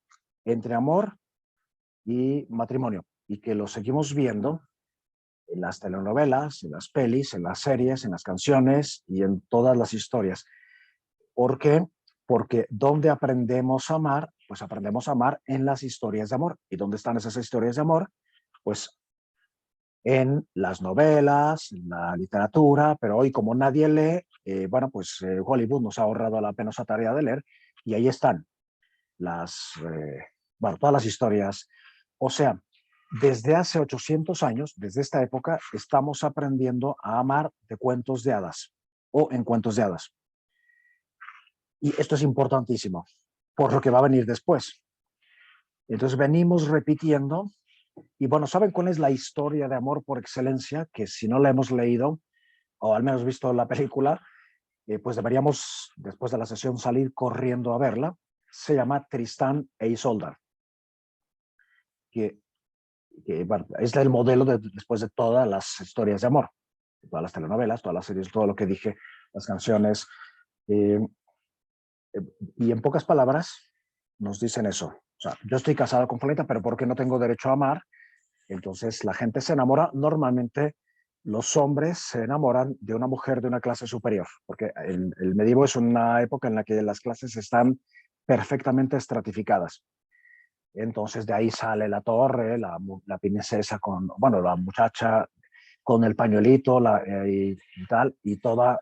entre amor y matrimonio y que lo seguimos viendo en las telenovelas, en las pelis, en las series, en las canciones y en todas las historias. ¿Por qué? Porque ¿dónde aprendemos a amar? Pues aprendemos a amar en las historias de amor. ¿Y dónde están esas historias de amor? Pues en las novelas, en la literatura, pero hoy como nadie lee, bueno, pues Hollywood nos ha ahorrado la penosa tarea de leer y ahí están bueno, todas las historias. O sea, desde hace 800 años, desde esta época, estamos aprendiendo a amar de cuentos de hadas o en cuentos de hadas. Y esto es importantísimo por lo que va a venir después. Entonces venimos repitiendo y bueno, ¿saben cuál es la historia de amor por excelencia? Que si no la hemos leído o al menos visto la película, pues deberíamos después de la sesión salir corriendo a verla. Se llama Tristán e Isolda, que bueno, es el modelo después de todas las historias de amor, todas las telenovelas, todas las series, todo lo que dije, las canciones. Eh, y en pocas palabras nos dicen eso. O sea, yo estoy casado con Julieta, pero ¿por qué no tengo derecho a amar? Entonces la gente se enamora, normalmente los hombres se enamoran de una mujer de una clase superior, porque el medievo es una época en la que las clases están perfectamente estratificadas. Entonces de ahí sale la torre, la princesa con, bueno, la muchacha con el pañuelito y tal, y toda,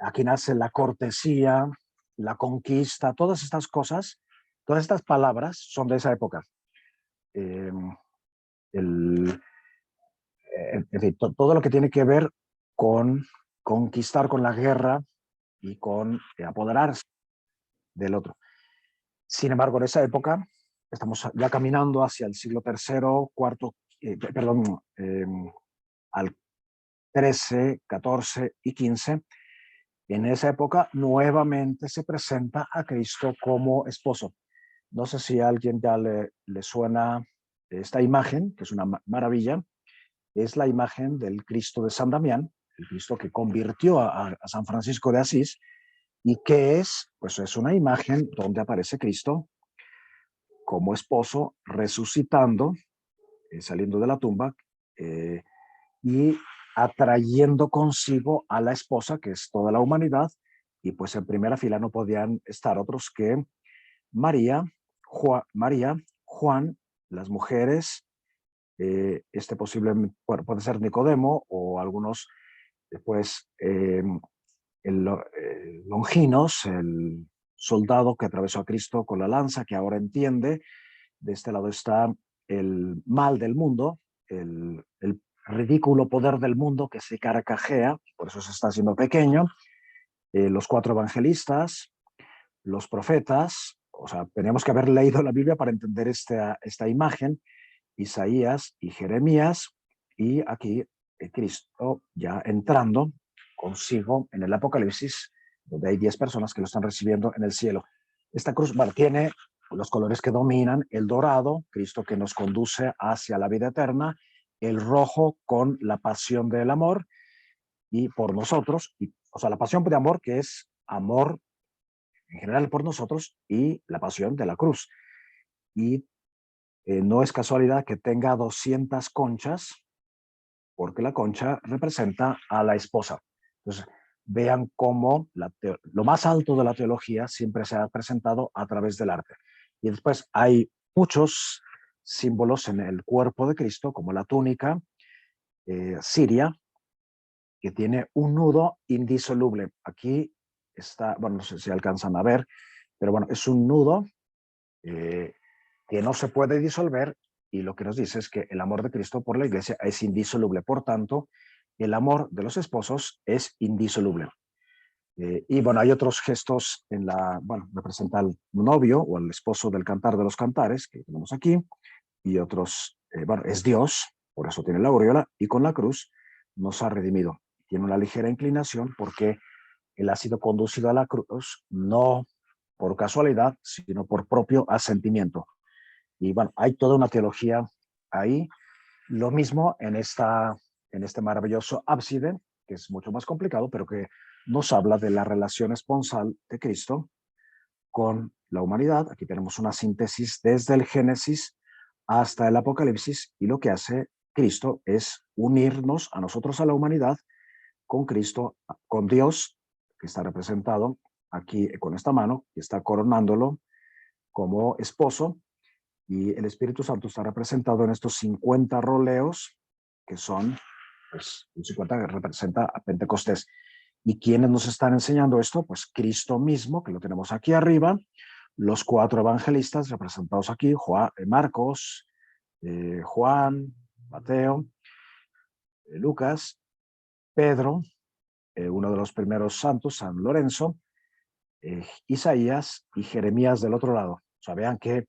aquí nace la cortesía, la conquista, todas estas cosas, todas estas palabras son de esa época. Eh, el, en fin, todo lo que tiene que ver con conquistar, con la guerra y con apoderarse del otro. Sin embargo, en esa época, estamos ya caminando hacia el siglo III, cuarto, perdón, al 13, 14 y 15. En esa época nuevamente se presenta a Cristo como esposo. No sé si a alguien ya le suena esta imagen, que es una maravilla. Es la imagen del Cristo de San Damián, el Cristo que convirtió a San Francisco de Asís, y que es, pues es una imagen donde aparece Cristo como esposo resucitando, saliendo de la tumba y atrayendo consigo a la esposa, que es toda la humanidad, y pues en primera fila no podían estar otros que María, María, Juan, las mujeres, posiblemente puede ser Nicodemo o algunos, pues, Longinos, el soldado que atravesó a Cristo con la lanza, que ahora entiende. De este lado está el mal del mundo, el ridículo poder del mundo que se carcajea, por eso se está haciendo pequeño. Los 4 evangelistas, los profetas, o sea, tenemos que haber leído la Biblia para entender esta imagen, Isaías y Jeremías, y aquí Cristo ya entrando consigo en el Apocalipsis, donde hay 10 personas que lo están recibiendo en el cielo. Esta cruz, bueno, tiene los colores que dominan: el dorado, Cristo que nos conduce hacia la vida eterna; el rojo con la pasión del amor y por nosotros, o sea, la pasión de amor, que es amor en general por nosotros, y la pasión de la cruz. Y no es casualidad que tenga 200 conchas, porque la concha representa a la esposa. Entonces, vean cómo lo más alto de la teología siempre se ha presentado a través del arte. Y después hay muchos símbolos en el cuerpo de Cristo, como la túnica siria, que tiene un nudo indisoluble. Aquí está, bueno, no sé si alcanzan a ver, pero bueno, es un nudo que no se puede disolver, y lo que nos dice es que el amor de Cristo por la iglesia es indisoluble. Por tanto, el amor de los esposos es indisoluble. Y bueno, hay otros gestos bueno, representa al novio o al esposo del Cantar de los Cantares, que tenemos aquí, y otros, bueno, es Dios, por eso tiene la aureola, y con la cruz nos ha redimido. Tiene una ligera inclinación porque él ha sido conducido a la cruz, no por casualidad, sino por propio asentimiento. Y bueno, hay toda una teología ahí. Lo mismo en este maravilloso ábside, que es mucho más complicado, pero que nos habla de la relación esponsal de Cristo con la humanidad. Aquí tenemos una síntesis desde el Génesis hasta el Apocalipsis, y lo que hace Cristo es unirnos a nosotros, a la humanidad, con Cristo, con Dios, que está representado aquí con esta mano, que está coronándolo como esposo, y el Espíritu Santo está representado en estos 50 roleos, que son, pues, el 50 que representa a Pentecostés. ¿Y quiénes nos están enseñando esto? Pues Cristo mismo, que lo tenemos aquí arriba, los 4 evangelistas representados aquí: Marcos, Juan, Mateo, Lucas, Pedro, uno de los primeros santos, San Lorenzo, Isaías y Jeremías del otro lado. O sea, vean que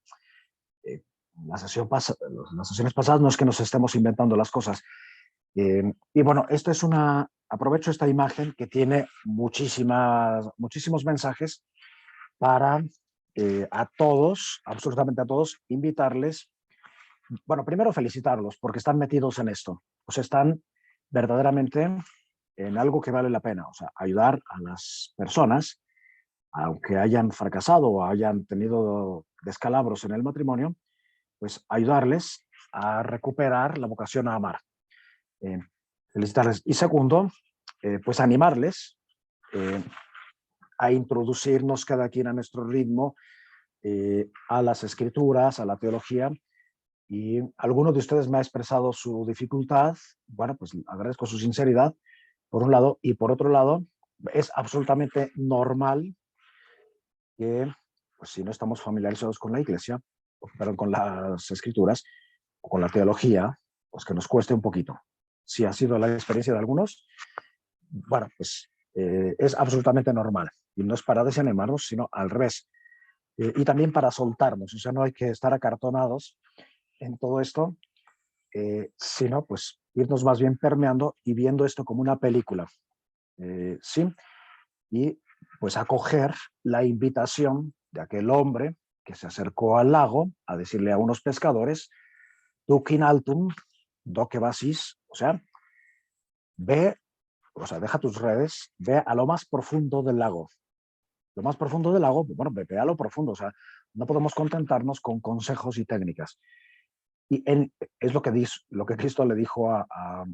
eh, las sesiones pasadas no es que nos estemos inventando las cosas. Y bueno, aprovecho esta imagen que tiene muchísimos mensajes para a todos, absolutamente a todos, invitarles. Bueno, primero felicitarlos porque están metidos en esto, o sea, están verdaderamente en algo que vale la pena, o sea, ayudar a las personas, aunque hayan fracasado o hayan tenido descalabros en el matrimonio, pues ayudarles a recuperar la vocación a amar. Eh, Felicitarles. Y segundo, pues animarles eh, a introducirnos cada quien a nuestro ritmo a las escrituras, a la teología. Y alguno de ustedes me ha expresado su dificultad. Bueno, pues agradezco su sinceridad, por un lado, y por otro lado, es absolutamente normal que, pues, si no estamos familiarizados con la iglesia, perdón, con las escrituras o con la teología, pues que nos cueste un poquito. Si ha sido la experiencia de algunos, bueno, pues es absolutamente normal. Y no es para desanimarnos, sino al revés. Y también para soltarnos. O sea, no hay que estar acartonados en todo esto, sino pues irnos más bien permeando y viendo esto como una película. Sí, y pues acoger la invitación de aquel hombre que se acercó al lago a decirle a unos pescadores: Duc in altum, doque basis, o sea, ve, o sea, deja tus redes, ve a lo más profundo del lago. lo más profundo del lago, bueno, ve a lo profundo, o sea, no podemos contentarnos con consejos y técnicas. Y es lo que Cristo le dijo a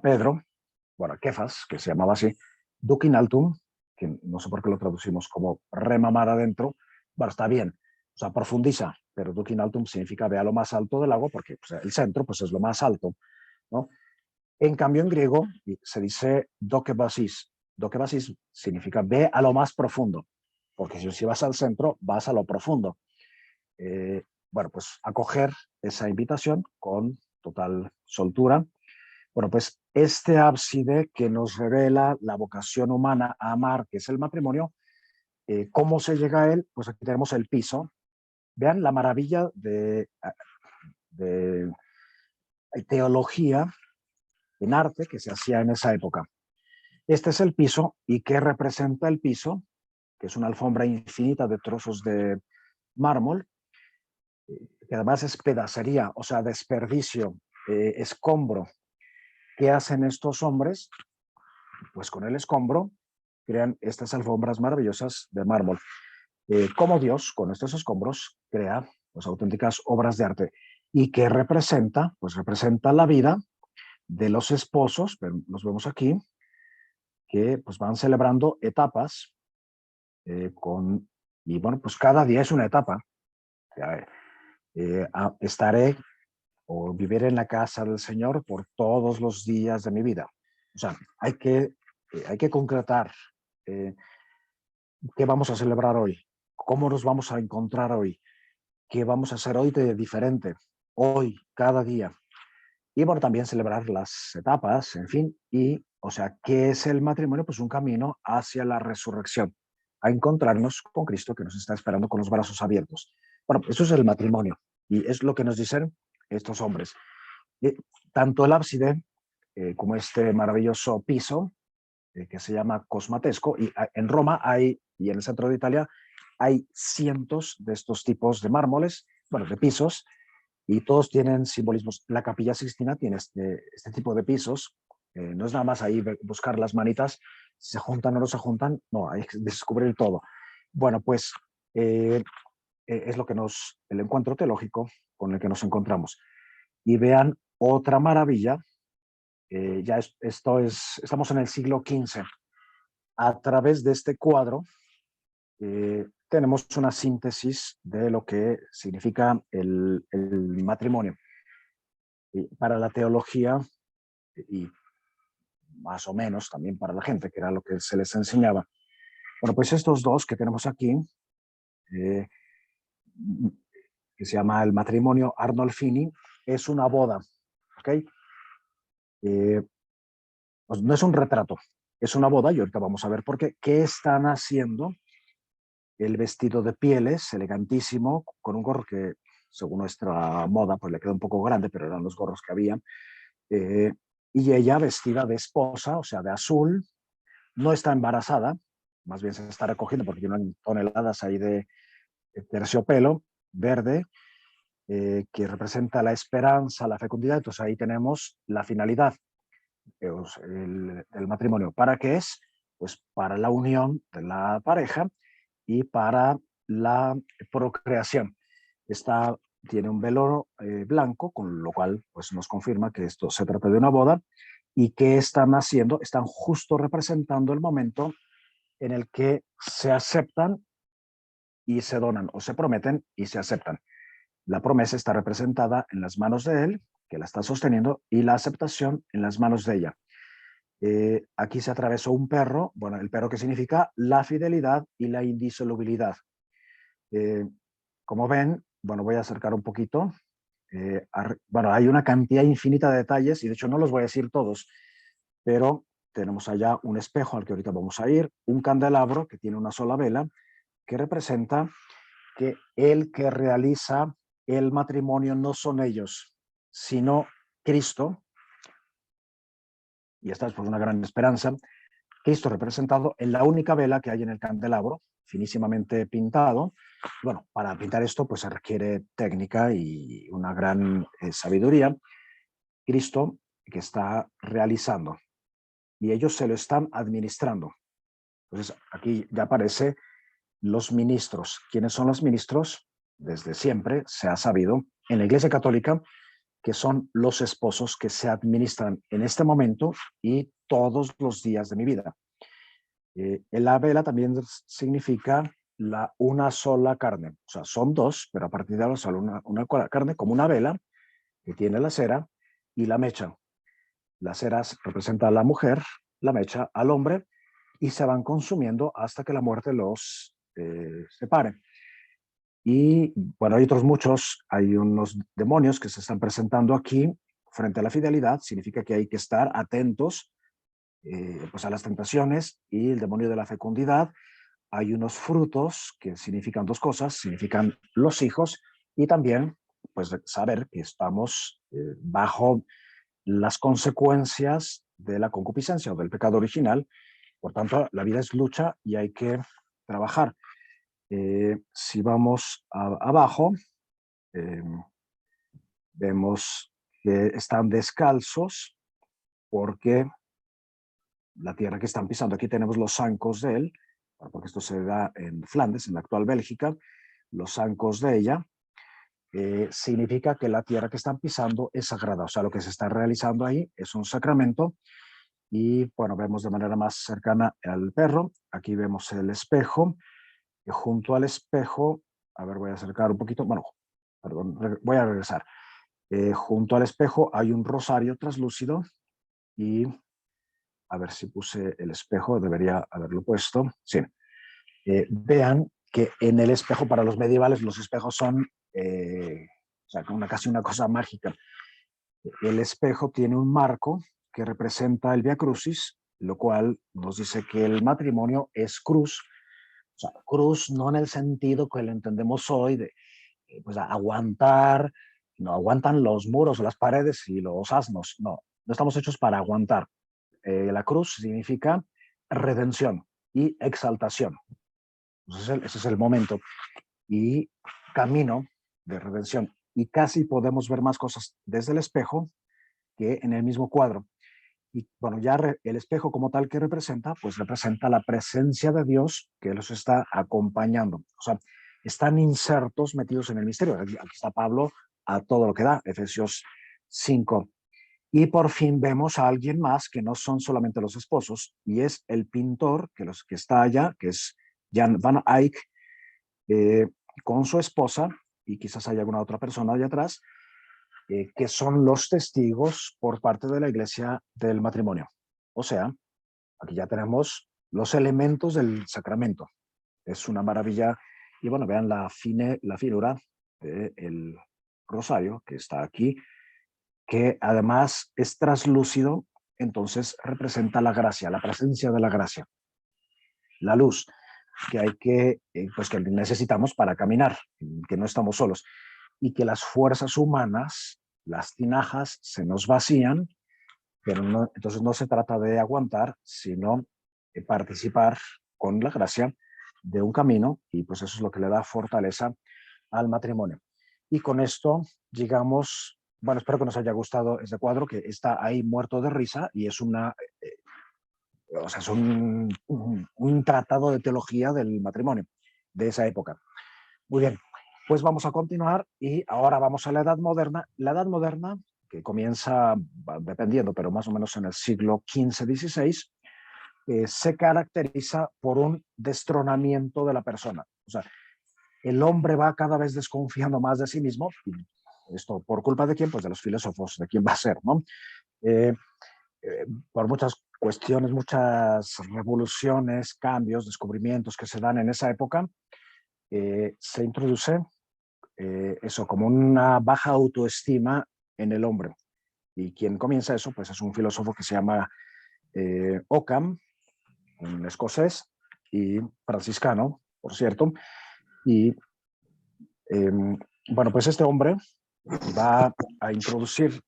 Pedro, bueno, a Kefas, que se llamaba así, duc in altum, que no sé por qué lo traducimos como remamar adentro, bueno, está bien, o sea, profundiza, pero duc in altum significa ve a lo más alto del lago, porque pues, el centro pues, es lo más alto, ¿no? En cambio, en griego se dice dokebasis. Dokebasis significa ve a lo más profundo, porque si vas al centro, vas a lo profundo. Bueno, pues acoger esa invitación con total soltura. Bueno, pues este ábside que nos revela la vocación humana a amar, que es el matrimonio, ¿cómo se llega a él? Pues aquí tenemos el piso. Vean la maravilla de teología en arte que se hacía en esa época. Este es el piso. ¿Y qué representa el piso? Que es una alfombra infinita de trozos de mármol, que además es pedacería, o sea, desperdicio, escombro. ¿Qué hacen estos hombres? Pues con el escombro crean estas alfombras maravillosas de mármol. Como Dios, con estos escombros, crea pues, auténticas obras de arte. ¿Y qué representa? Pues representa la vida de los esposos, los vemos aquí, que pues van celebrando etapas y bueno, pues cada día es una etapa. Estaré o viviré en la casa del Señor por todos los días de mi vida. O sea, hay que concretar qué vamos a celebrar hoy, cómo nos vamos a encontrar hoy, qué vamos a hacer hoy de diferente, hoy, cada día. Y bueno, también celebrar las etapas, en fin, y, o sea, ¿qué es el matrimonio? Pues un camino hacia la resurrección, a encontrarnos con Cristo que nos está esperando con los brazos abiertos. Bueno, eso es el matrimonio y es lo que nos dicen estos hombres. Y tanto el ábside como este maravilloso piso que se llama cosmatesco, y en Roma hay, y en el centro de Italia, hay cientos de estos tipos de mármoles, bueno, de pisos, y todos tienen simbolismos. La Capilla Sixtina tiene este tipo de pisos. No es nada más ahí buscar las manitas, si se juntan o no se juntan, no, hay que descubrir todo. Bueno, pues es lo que el encuentro teológico con el que nos encontramos. Y vean otra maravilla, estamos en el siglo XV. A través de este cuadro tenemos una síntesis de lo que significa el matrimonio. Para la teología y más o menos también para la gente, que era lo que se les enseñaba. Bueno, pues estos dos que tenemos aquí, eh, que se llama el matrimonio Arnolfini, es una boda, ¿ok? Pues no es un retrato, es una boda y ahorita vamos a ver por qué. ¿Qué están haciendo? El vestido de pieles, elegantísimo, con un gorro que, según nuestra moda, pues le queda un poco grande, pero eran los gorros que había. Y ella vestida de esposa, o sea, de azul, no está embarazada, más bien se está recogiendo porque tienen toneladas ahí de terciopelo verde, que representa la esperanza, la fecundidad. Entonces ahí tenemos la finalidad del matrimonio. ¿Para qué es? Pues para la unión de la pareja y para la procreación. Tiene un velo blanco, con lo cual pues, nos confirma que esto se trata de una boda. ¿Y qué están haciendo? Están justo representando el momento en el que se aceptan y se donan, o se prometen y se aceptan. La promesa está representada en las manos de él, que la está sosteniendo, y la aceptación en las manos de ella. Aquí se atravesó un perro, bueno, el perro que significa la fidelidad y la indisolubilidad. Como ven, bueno, voy a acercar un poquito. Bueno, hay una cantidad infinita de detalles y de hecho no los voy a decir todos, pero tenemos allá un espejo al que ahorita vamos a ir, un candelabro que tiene una sola vela, que representa que el que realiza el matrimonio no son ellos, sino Cristo, y esta es pues una gran esperanza, Cristo representado en la única vela que hay en el candelabro, finísimamente pintado. Bueno, para pintar esto pues se requiere técnica y una gran sabiduría. Cristo que está realizando y ellos se lo están administrando. Entonces aquí ya aparece los ministros. ¿Quiénes son los ministros? Desde siempre se ha sabido en la Iglesia Católica que son los esposos que se administran en este momento y todos los días de mi vida. La vela también significa una sola carne. O sea, son dos, pero a partir de ahora solo una carne, como una vela que tiene la cera y la mecha. Las ceras representan a la mujer, la mecha al hombre, y se van consumiendo hasta que la muerte los separe. Y bueno, hay otros muchos, hay unos demonios que se están presentando aquí frente a la fidelidad. Significa que hay que estar atentos pues a las tentaciones y el demonio de la fecundidad. Hay unos frutos que significan dos cosas, significan los hijos y también pues saber que estamos bajo las consecuencias de la concupiscencia o del pecado original. Por tanto, la vida es lucha y hay que trabajar. Si vamos abajo, eh, vemos que están descalzos porque la tierra que están pisando, aquí tenemos los zancos de él, porque esto se da en Flandes, en la actual Bélgica, los zancos de ella, significa que la tierra que están pisando es sagrada, o sea, lo que se está realizando ahí es un sacramento. Y bueno, vemos de manera más cercana al perro, aquí vemos el espejo, y junto al espejo, a ver, voy a acercar un poquito, bueno, perdón, voy a regresar. Junto al espejo hay un rosario traslúcido y a ver si puse el espejo, debería haberlo puesto. Sí. Vean que en el espejo, para los medievales, los espejos son o sea, casi una cosa mágica. El espejo tiene un marco que representa el Vía Crucis, lo cual nos dice que el matrimonio es cruz. O sea, cruz no en el sentido que lo entendemos hoy de pues, aguantar, no aguantan los muros, las paredes y los asnos. No, no estamos hechos para aguantar. La cruz significa redención y exaltación. Entonces, ese es el momento y camino de redención. Y casi podemos ver más cosas desde el espejo que en el mismo cuadro. Y bueno, ya el espejo como tal que representa, pues representa la presencia de Dios que los está acompañando. O sea, están insertos, metidos en el misterio. Aquí está Pablo a todo lo que da, Efesios 5. Y por fin vemos a alguien más que no son solamente los esposos, y es el pintor que está allá, que es Jan van Eyck, eh, con su esposa, y quizás haya alguna otra persona allá atrás, que son los testigos por parte de la iglesia del matrimonio. O sea, aquí ya tenemos los elementos del sacramento. Es una maravilla. Y bueno, vean la finura del rosario que está aquí, que además es traslúcido, entonces representa la gracia, la presencia de la gracia, la luz que hay pues que necesitamos para caminar, que no estamos solos, y que las fuerzas humanas, las tinajas, se nos vacían, pero no, entonces no se trata de aguantar, sino de participar con la gracia de un camino, y pues eso es lo que le da fortaleza al matrimonio. Y con esto llegamos, bueno, espero que nos haya gustado este cuadro, que está ahí muerto de risa, y es o sea, es un tratado de teología del matrimonio de esa época. Muy bien, pues vamos a continuar y ahora vamos a la Edad Moderna. La Edad Moderna, que comienza, dependiendo, pero más o menos en el siglo XV-XVI, se caracteriza por un destronamiento de la persona. O sea, el hombre va cada vez desconfiando más de sí mismo. ¿Esto por culpa de quién? Pues de los filósofos, de quién va a ser, ¿no? Por muchas cuestiones, muchas revoluciones, cambios, descubrimientos que se dan en esa época, se introduce eso como una baja autoestima en el hombre. Y quien comienza eso, pues es un filósofo que se llama Ockham, un escocés y franciscano, por cierto. Y bueno, pues este hombre va a introducir,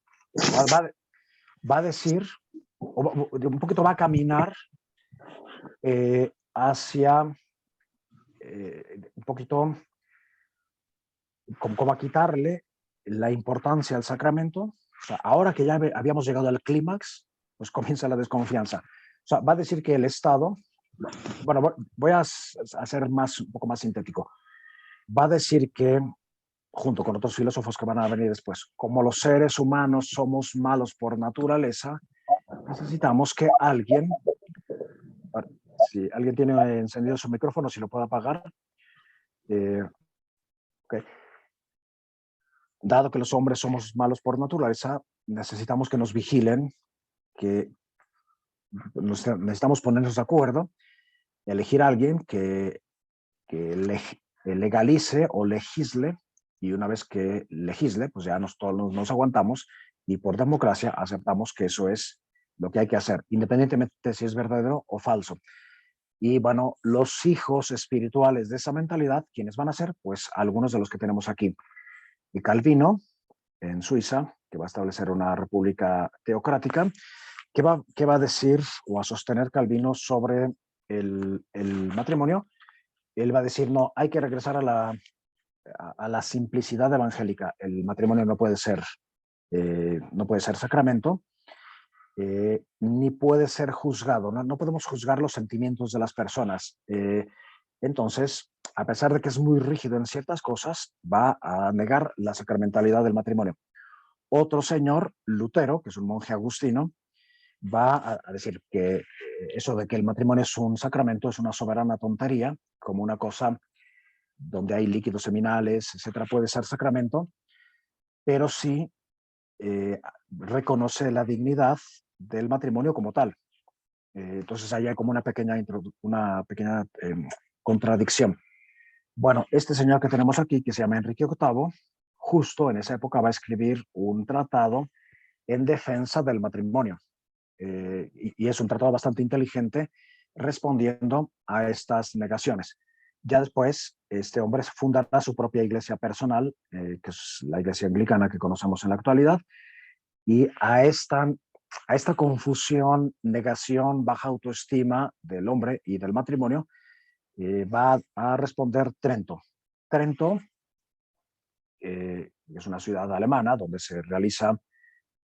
va a decir, un poquito va a caminar hacia un poquito como a quitarle la importancia al sacramento. O sea, ahora que ya habíamos llegado al clímax, pues comienza la desconfianza. O sea, va a decir que el Estado Bueno, voy a hacer un poco más sintético. Va a decir que, junto con otros filósofos que van a venir después, como los seres humanos somos malos por naturaleza, necesitamos que alguien, si alguien tiene encendido su micrófono, si lo puede apagar. Okay. Dado que los hombres somos malos por naturaleza, necesitamos que nos vigilen, que necesitamos ponernos de acuerdo, elegir a alguien que legalice o legisle, y una vez que legisle, pues ya todos nos aguantamos y por democracia aceptamos que eso es lo que hay que hacer, independientemente de si es verdadero o falso. Y bueno, los hijos espirituales de esa mentalidad, ¿quiénes van a ser? Pues algunos de los que tenemos aquí. Y Calvino, en Suiza, que va a establecer una república teocrática, ¿qué va a decir o a sostener Calvino sobre el matrimonio? Él va a decir, no, hay que regresar a la simplicidad evangélica. El matrimonio no puede ser sacramento, ni puede ser juzgado. No podemos juzgar los sentimientos de las personas. Entonces, a pesar de que es muy rígido en ciertas cosas, va a negar la sacramentalidad del matrimonio. Otro señor, Lutero, que es un monje agustino, va a decir que eso de que el matrimonio es un sacramento es una soberana tontería, como una cosa donde hay líquidos seminales, etcétera, puede ser sacramento, pero sí reconoce la dignidad del matrimonio como tal. Entonces ahí hay como una pequeña contradicción. Bueno, este señor que tenemos aquí, que se llama Enrique VIII, justo en esa época va a escribir un tratado en defensa del matrimonio. Y es un tratado bastante inteligente respondiendo a estas negaciones. Ya después, este hombre fundará su propia iglesia personal, que es la iglesia anglicana que conocemos en la actualidad, y a esta confusión, negación, baja autoestima del hombre y del matrimonio, va a responder Trento. Trento es una ciudad alemana donde se realiza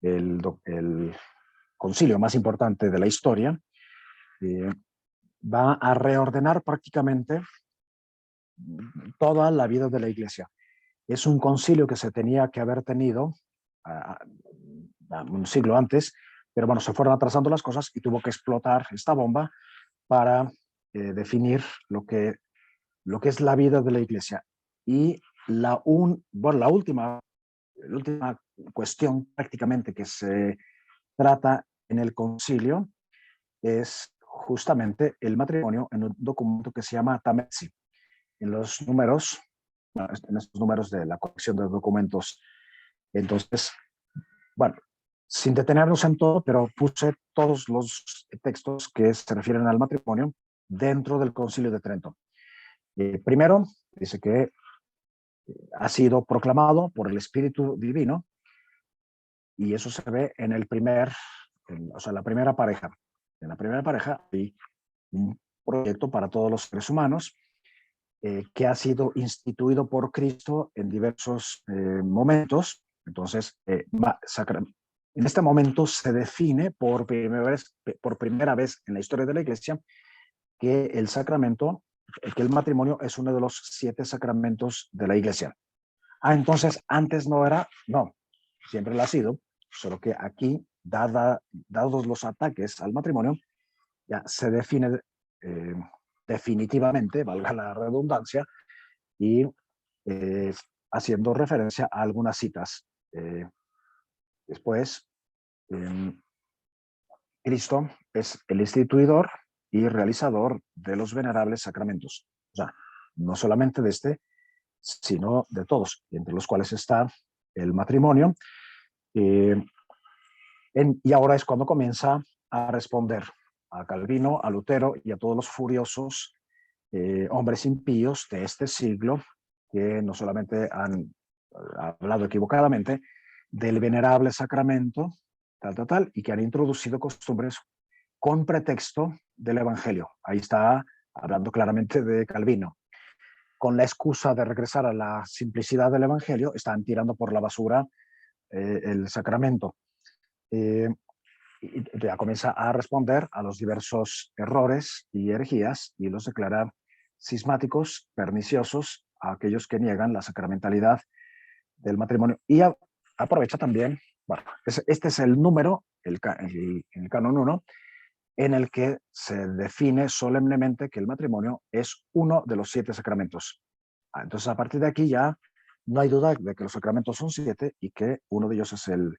el concilio más importante de la historia. eh, Va a reordenar prácticamente toda la vida de la iglesia. Es un concilio que se tenía que haber tenido un siglo antes, pero bueno, se fueron atrasando las cosas y tuvo que explotar esta bomba para definir lo que es la vida de la iglesia. Y la última cuestión prácticamente que se trata en el concilio es justamente el matrimonio en un documento que se llama Tamesi. En los números, en estos números de la colección de documentos. Entonces, bueno, sin detenernos en todo, pero puse todos los textos que se refieren al matrimonio dentro del Concilio de Trento. Primero, dice que ha sido proclamado por el Espíritu Divino y eso se ve en o sea, la primera pareja. En la primera pareja hay un proyecto para todos los seres humanos que ha sido instituido por Cristo en diversos momentos. Entonces, en este momento se define por primera vez en la historia de la Iglesia que el sacramento, que el matrimonio es uno de los 7 sacramentos de la Iglesia. Entonces antes no era, no, siempre lo ha sido, solo que aquí, dados los ataques al matrimonio, ya se define eh, definitivamente, valga la redundancia, y eh, haciendo referencia a algunas citas. Después, eh, Cristo es el instituidor y realizador de los venerables sacramentos. O sea, no solamente de este, sino de todos, entre los cuales está el matrimonio. Eh, y ahora es cuando comienza a responder a Calvino, a Lutero y a todos los furiosos hombres impíos de este siglo que no solamente han hablado equivocadamente del venerable sacramento, y que han introducido costumbres con pretexto del Evangelio. Ahí está hablando claramente de Calvino. Con la excusa de regresar a la simplicidad del Evangelio, están tirando por la basura el sacramento. y ya comienza a responder a los diversos errores y herejías y los declara cismáticos, perniciosos, a aquellos que niegan la sacramentalidad del matrimonio. Y aprovecha también, bueno, este es el número, el canon 1, en el que se define solemnemente que el matrimonio es uno de los 7 sacramentos. Entonces, a partir de aquí ya no hay duda de que los sacramentos son 7 y que uno de ellos es el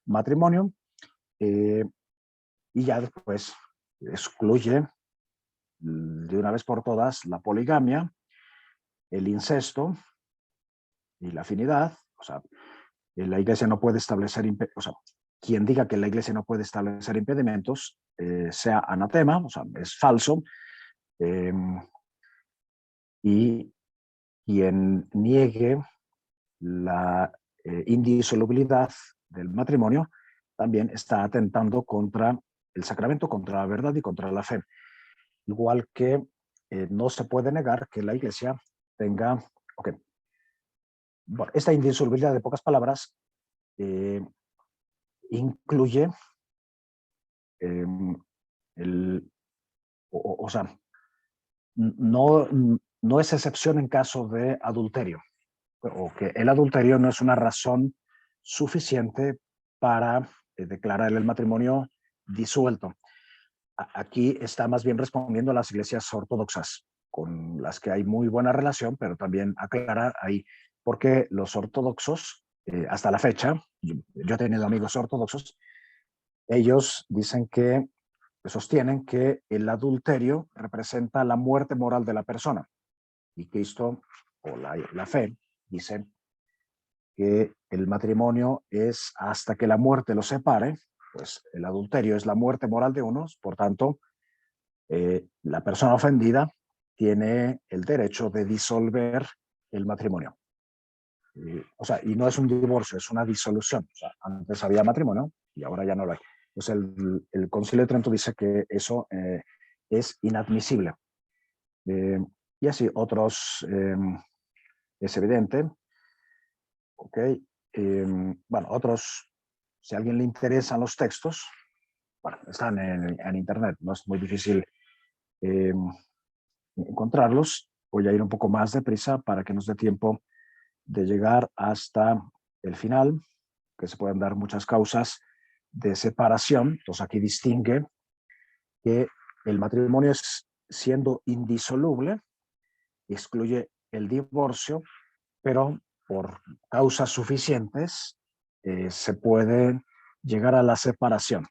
matrimonio. Y ya después excluye de una vez por todas la poligamia, el incesto y la afinidad. O sea, la Iglesia no puede establecer, o sea, quien diga que la Iglesia no puede establecer impedimentos, sea anatema, o sea, es falso. Y quien niegue la indisolubilidad del matrimonio también está atentando contra el sacramento, contra la verdad y contra la fe. Igual que no se puede negar que la Iglesia tenga, okay, bueno, esta indisolubilidad, de pocas palabras, incluye el, o sea, no, no es excepción en caso de adulterio, o que el adulterio no es una razón suficiente para declarar el matrimonio disuelto. Aquí está más bien respondiendo a las iglesias ortodoxas, con las que hay muy buena relación, pero también aclarar ahí, porque los ortodoxos, hasta la fecha, yo he tenido amigos ortodoxos, ellos dicen que, sostienen que el adulterio representa la muerte moral de la persona. Y Cristo, o la fe, dice que el matrimonio es hasta que la muerte los separe, pues el adulterio es la muerte moral de unos, por tanto, la persona ofendida tiene el derecho de disolver el matrimonio. O sea, y no es un divorcio, es una disolución. O sea, antes había matrimonio y ahora ya no lo hay. Entonces el Concilio de Trento dice que eso es inadmisible. Y así otros, es evidente. Ok. Bueno, otros, si a alguien le interesan los textos, bueno, están en internet, no es muy difícil encontrarlos. Voy a ir un poco más deprisa para que nos dé tiempo de llegar hasta el final, que se pueden dar muchas causas de separación. Entonces aquí distingue que el matrimonio es, siendo indisoluble, excluye el divorcio, pero por causas suficientes se puede llegar a la separación.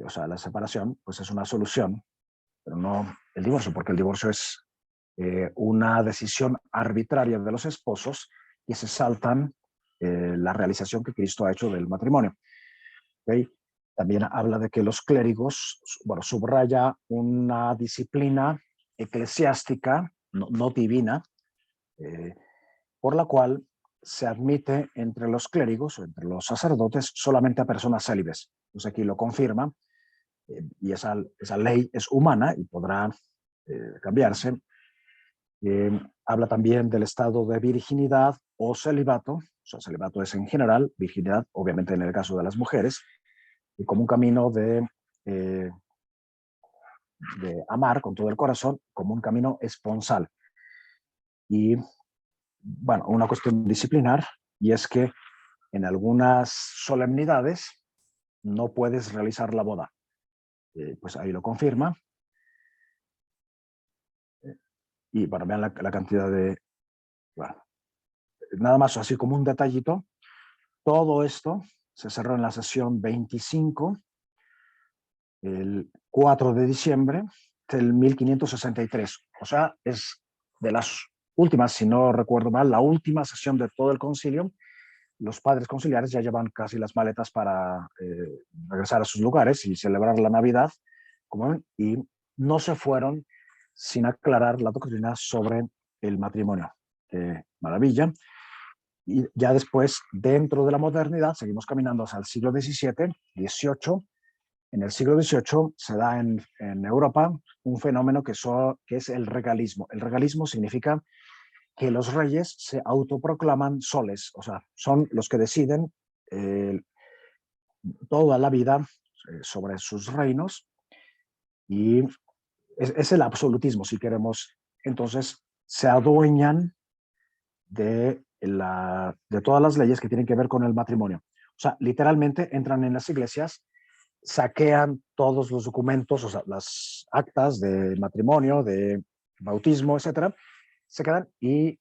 O sea, la separación pues es una solución, pero no el divorcio, porque el divorcio es una decisión arbitraria de los esposos que se saltan la realización que Cristo ha hecho del matrimonio. ¿Okay? También habla de que los clérigos, bueno, subraya una disciplina eclesiástica, no divina, por la cual se admite entre los clérigos o entre los sacerdotes solamente a personas célibes. Entonces aquí lo confirma, y esa ley es humana y podrá cambiarse. Habla también del estado de virginidad o celibato. O sea, celibato es en general, virginidad obviamente en el caso de las mujeres, y como un camino de amar con todo el corazón, como un camino esponsal. Y bueno, una cuestión disciplinar, y es que en algunas solemnidades no puedes realizar la boda. Pues ahí lo confirma. Y bueno, vean la cantidad de... Bueno, nada más así como un detallito. Todo esto se cerró en la sesión 25, el 4 de diciembre del 1563. O sea, es de las últimas, si no recuerdo mal, la última sesión de todo el concilio. Los padres conciliares ya llevan casi las maletas para regresar a sus lugares y celebrar la Navidad, y no se fueron sin aclarar la doctrina sobre el matrimonio. Maravilla. Y ya después, dentro de la modernidad, seguimos caminando hacia el siglo XVII, XVIII. En el siglo XVIII se da en Europa un fenómeno que es el regalismo. El regalismo significa que los reyes se autoproclaman soles, o sea, son los que deciden toda la vida sobre sus reinos, y es el absolutismo, si queremos. Entonces, se adueñan de todas las leyes que tienen que ver con el matrimonio. O sea, literalmente entran en las iglesias, saquean todos los documentos, o sea, las actas de matrimonio, de bautismo, etcétera, se quedan, y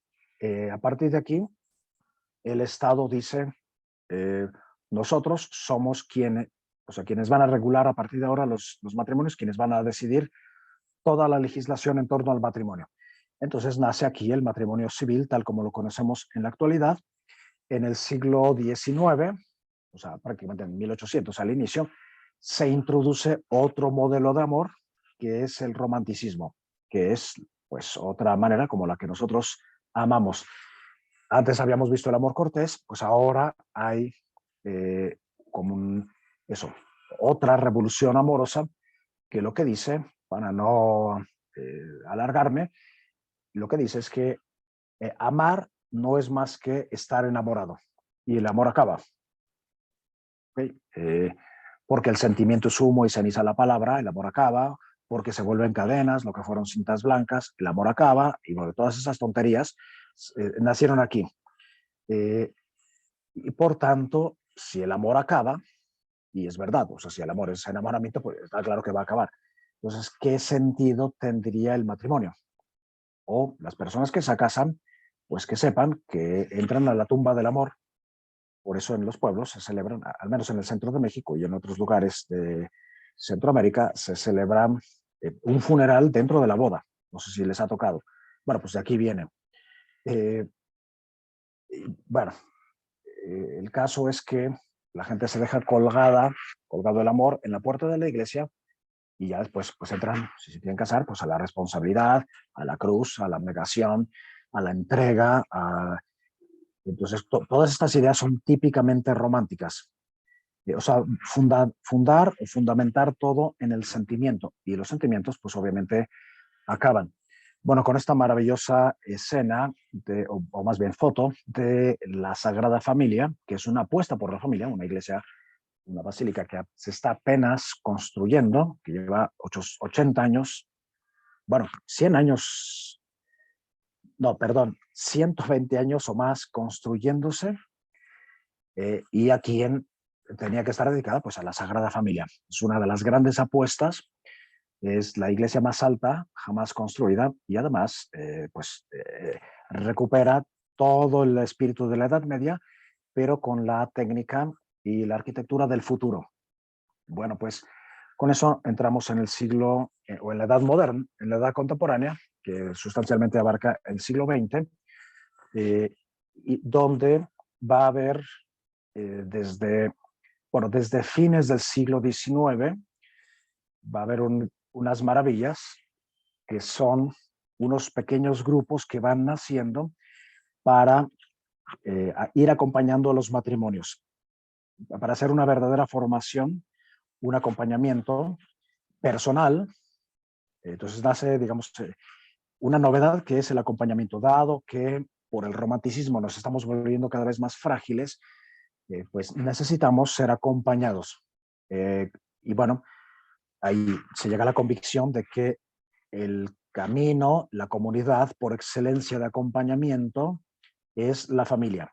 a partir de aquí el Estado dice, eh, nosotros somos quienes, o sea, quienes van a regular a partir de ahora los matrimonios, quienes van a decidir toda la legislación en torno al matrimonio. Entonces nace aquí el matrimonio civil tal como lo conocemos en la actualidad. En el siglo XIX, o sea, prácticamente en 1800 al inicio, se introduce otro modelo de amor, que es el romanticismo, que es pues otra manera como la que nosotros amamos. Antes habíamos visto el amor cortés, pues ahora hay eh, como eso, otra revolución amorosa, que lo que dice, para no alargarme, lo que dice es que amar no es más que estar enamorado, y el amor acaba. ¿Okay? Porque el sentimiento es humo y ceniza la palabra, el amor acaba, porque se vuelven cadenas, lo que fueron cintas blancas, el amor acaba, y bueno, todas esas tonterías nacieron aquí. Y por tanto, si el amor acaba, y es verdad, o sea, si el amor es enamoramiento, pues está claro que va a acabar. Entonces, ¿qué sentido tendría el matrimonio? O las personas que se casan, pues que sepan que entran a la tumba del amor. Por eso en los pueblos se celebran, al menos en el centro de México y en otros lugares de Centroamérica, se celebra un funeral dentro de la boda. No sé si les ha tocado. Bueno, pues de aquí viene. Eh, bueno, el caso es que la gente se deja colgado el amor en la puerta de la iglesia, y ya después pues entran, si se quieren casar, pues a la responsabilidad, a la cruz, a la abnegación, a la entrega. Entonces, todas estas ideas son típicamente románticas. O sea, fundar o fundamentar todo en el sentimiento, y los sentimientos pues obviamente acaban. Bueno, con esta maravillosa escena, o más bien foto, de la Sagrada Familia, que es una apuesta por la familia, una iglesia, una basílica que se está apenas construyendo, que lleva 80 años, bueno, 100 años, no, perdón, 120 años o más construyéndose, y a quien tenía que estar dedicada pues a la Sagrada Familia. Es una de las grandes apuestas, es la iglesia más alta jamás construida, y además recupera todo el espíritu de la Edad Media, pero con la técnica y la arquitectura del futuro. Bueno, pues con eso entramos en el siglo, o en la edad moderna, en la edad contemporánea, que sustancialmente abarca el siglo XX, y donde va a haber desde fines del siglo XIX, va a haber unas maravillas que son unos pequeños grupos que van naciendo para ir acompañando a los matrimonios, para hacer una verdadera formación, un acompañamiento personal. Entonces nace, digamos, una novedad, que es el acompañamiento, dado que por el romanticismo nos estamos volviendo cada vez más frágiles, pues necesitamos ser acompañados. Y bueno, ahí se llega a la convicción de que el camino, la comunidad por excelencia de acompañamiento es la familia,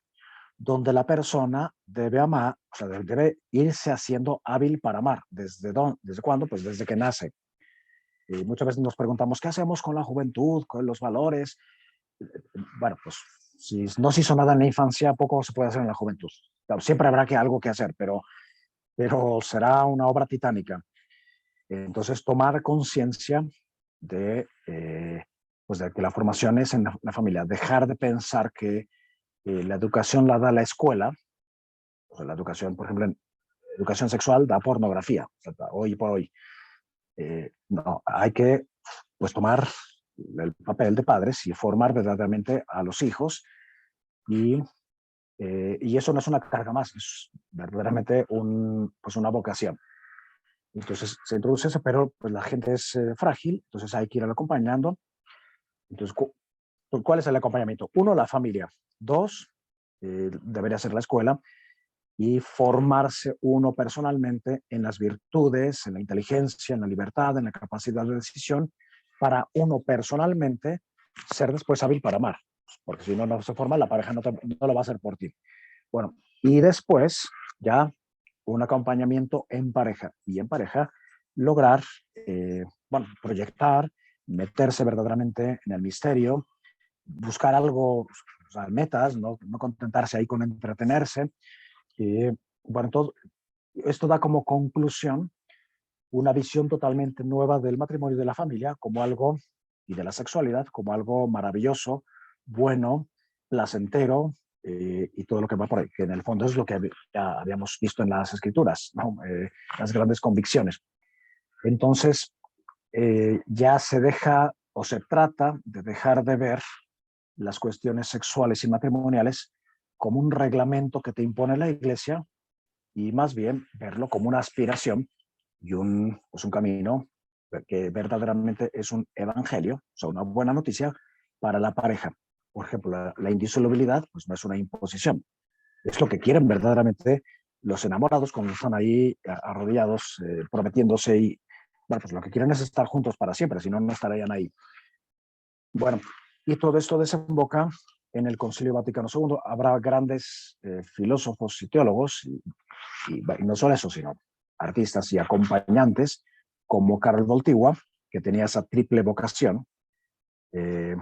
donde la persona debe amar, o sea, debe irse haciendo hábil para amar. ¿Desde cuándo? Pues desde que nace. Y muchas veces nos preguntamos, ¿qué hacemos con la juventud, con los valores? Bueno, pues si no se hizo nada en la infancia, poco se puede hacer en la juventud. Claro, siempre habrá algo que hacer, pero será una obra titánica. Entonces, tomar conciencia de que la formación es en la familia, dejar de pensar que la educación la da la escuela. O sea, la educación, por ejemplo, en educación sexual da pornografía, o sea, hoy por hoy. No, hay que pues tomar el papel de padres y formar verdaderamente a los hijos, y eso no es una carga más, es verdaderamente pues una vocación. Entonces se introduce eso, pero pues la gente es frágil, entonces hay que ir acompañando. Entonces, ¿cuál es el acompañamiento? Uno, la familia. Dos, debería ser la escuela. y formarse uno personalmente en las virtudes, en la inteligencia, en la libertad, en la capacidad de decisión, para uno personalmente ser después hábil para amar. Porque si no, no se forma, la pareja no lo va a hacer por ti. Bueno, y después ya un acompañamiento en pareja y en pareja lograr, bueno, proyectar, meterse verdaderamente en el misterio, buscar algo, o sea, metas, no contentarse ahí con entretenerse. Bueno, todo, esto da como conclusión una visión totalmente nueva del matrimonio y de la familia como algo, y de la sexualidad como algo maravilloso, bueno, placentero, y todo lo que va por ahí, que en el fondo es lo que ya habíamos visto en las escrituras, ¿no? Las grandes convicciones. Entonces, ya se deja o se trata de dejar de ver las cuestiones sexuales y matrimoniales como un reglamento que te impone la iglesia, y más bien verlo como una aspiración y pues un camino que verdaderamente es un evangelio, o sea, una buena noticia para la pareja. Por ejemplo, la indisolubilidad pues no es una imposición, es lo que quieren verdaderamente los enamorados cuando están ahí arrodillados, prometiéndose, y bueno, pues lo que quieren es estar juntos para siempre, si no, no estarían ahí. Bueno, y todo esto desemboca en el Concilio Vaticano II. Habrá grandes filósofos y teólogos, y no solo eso, sino artistas y acompañantes, como Karol Wojtyła, que tenía esa triple vocación, eh,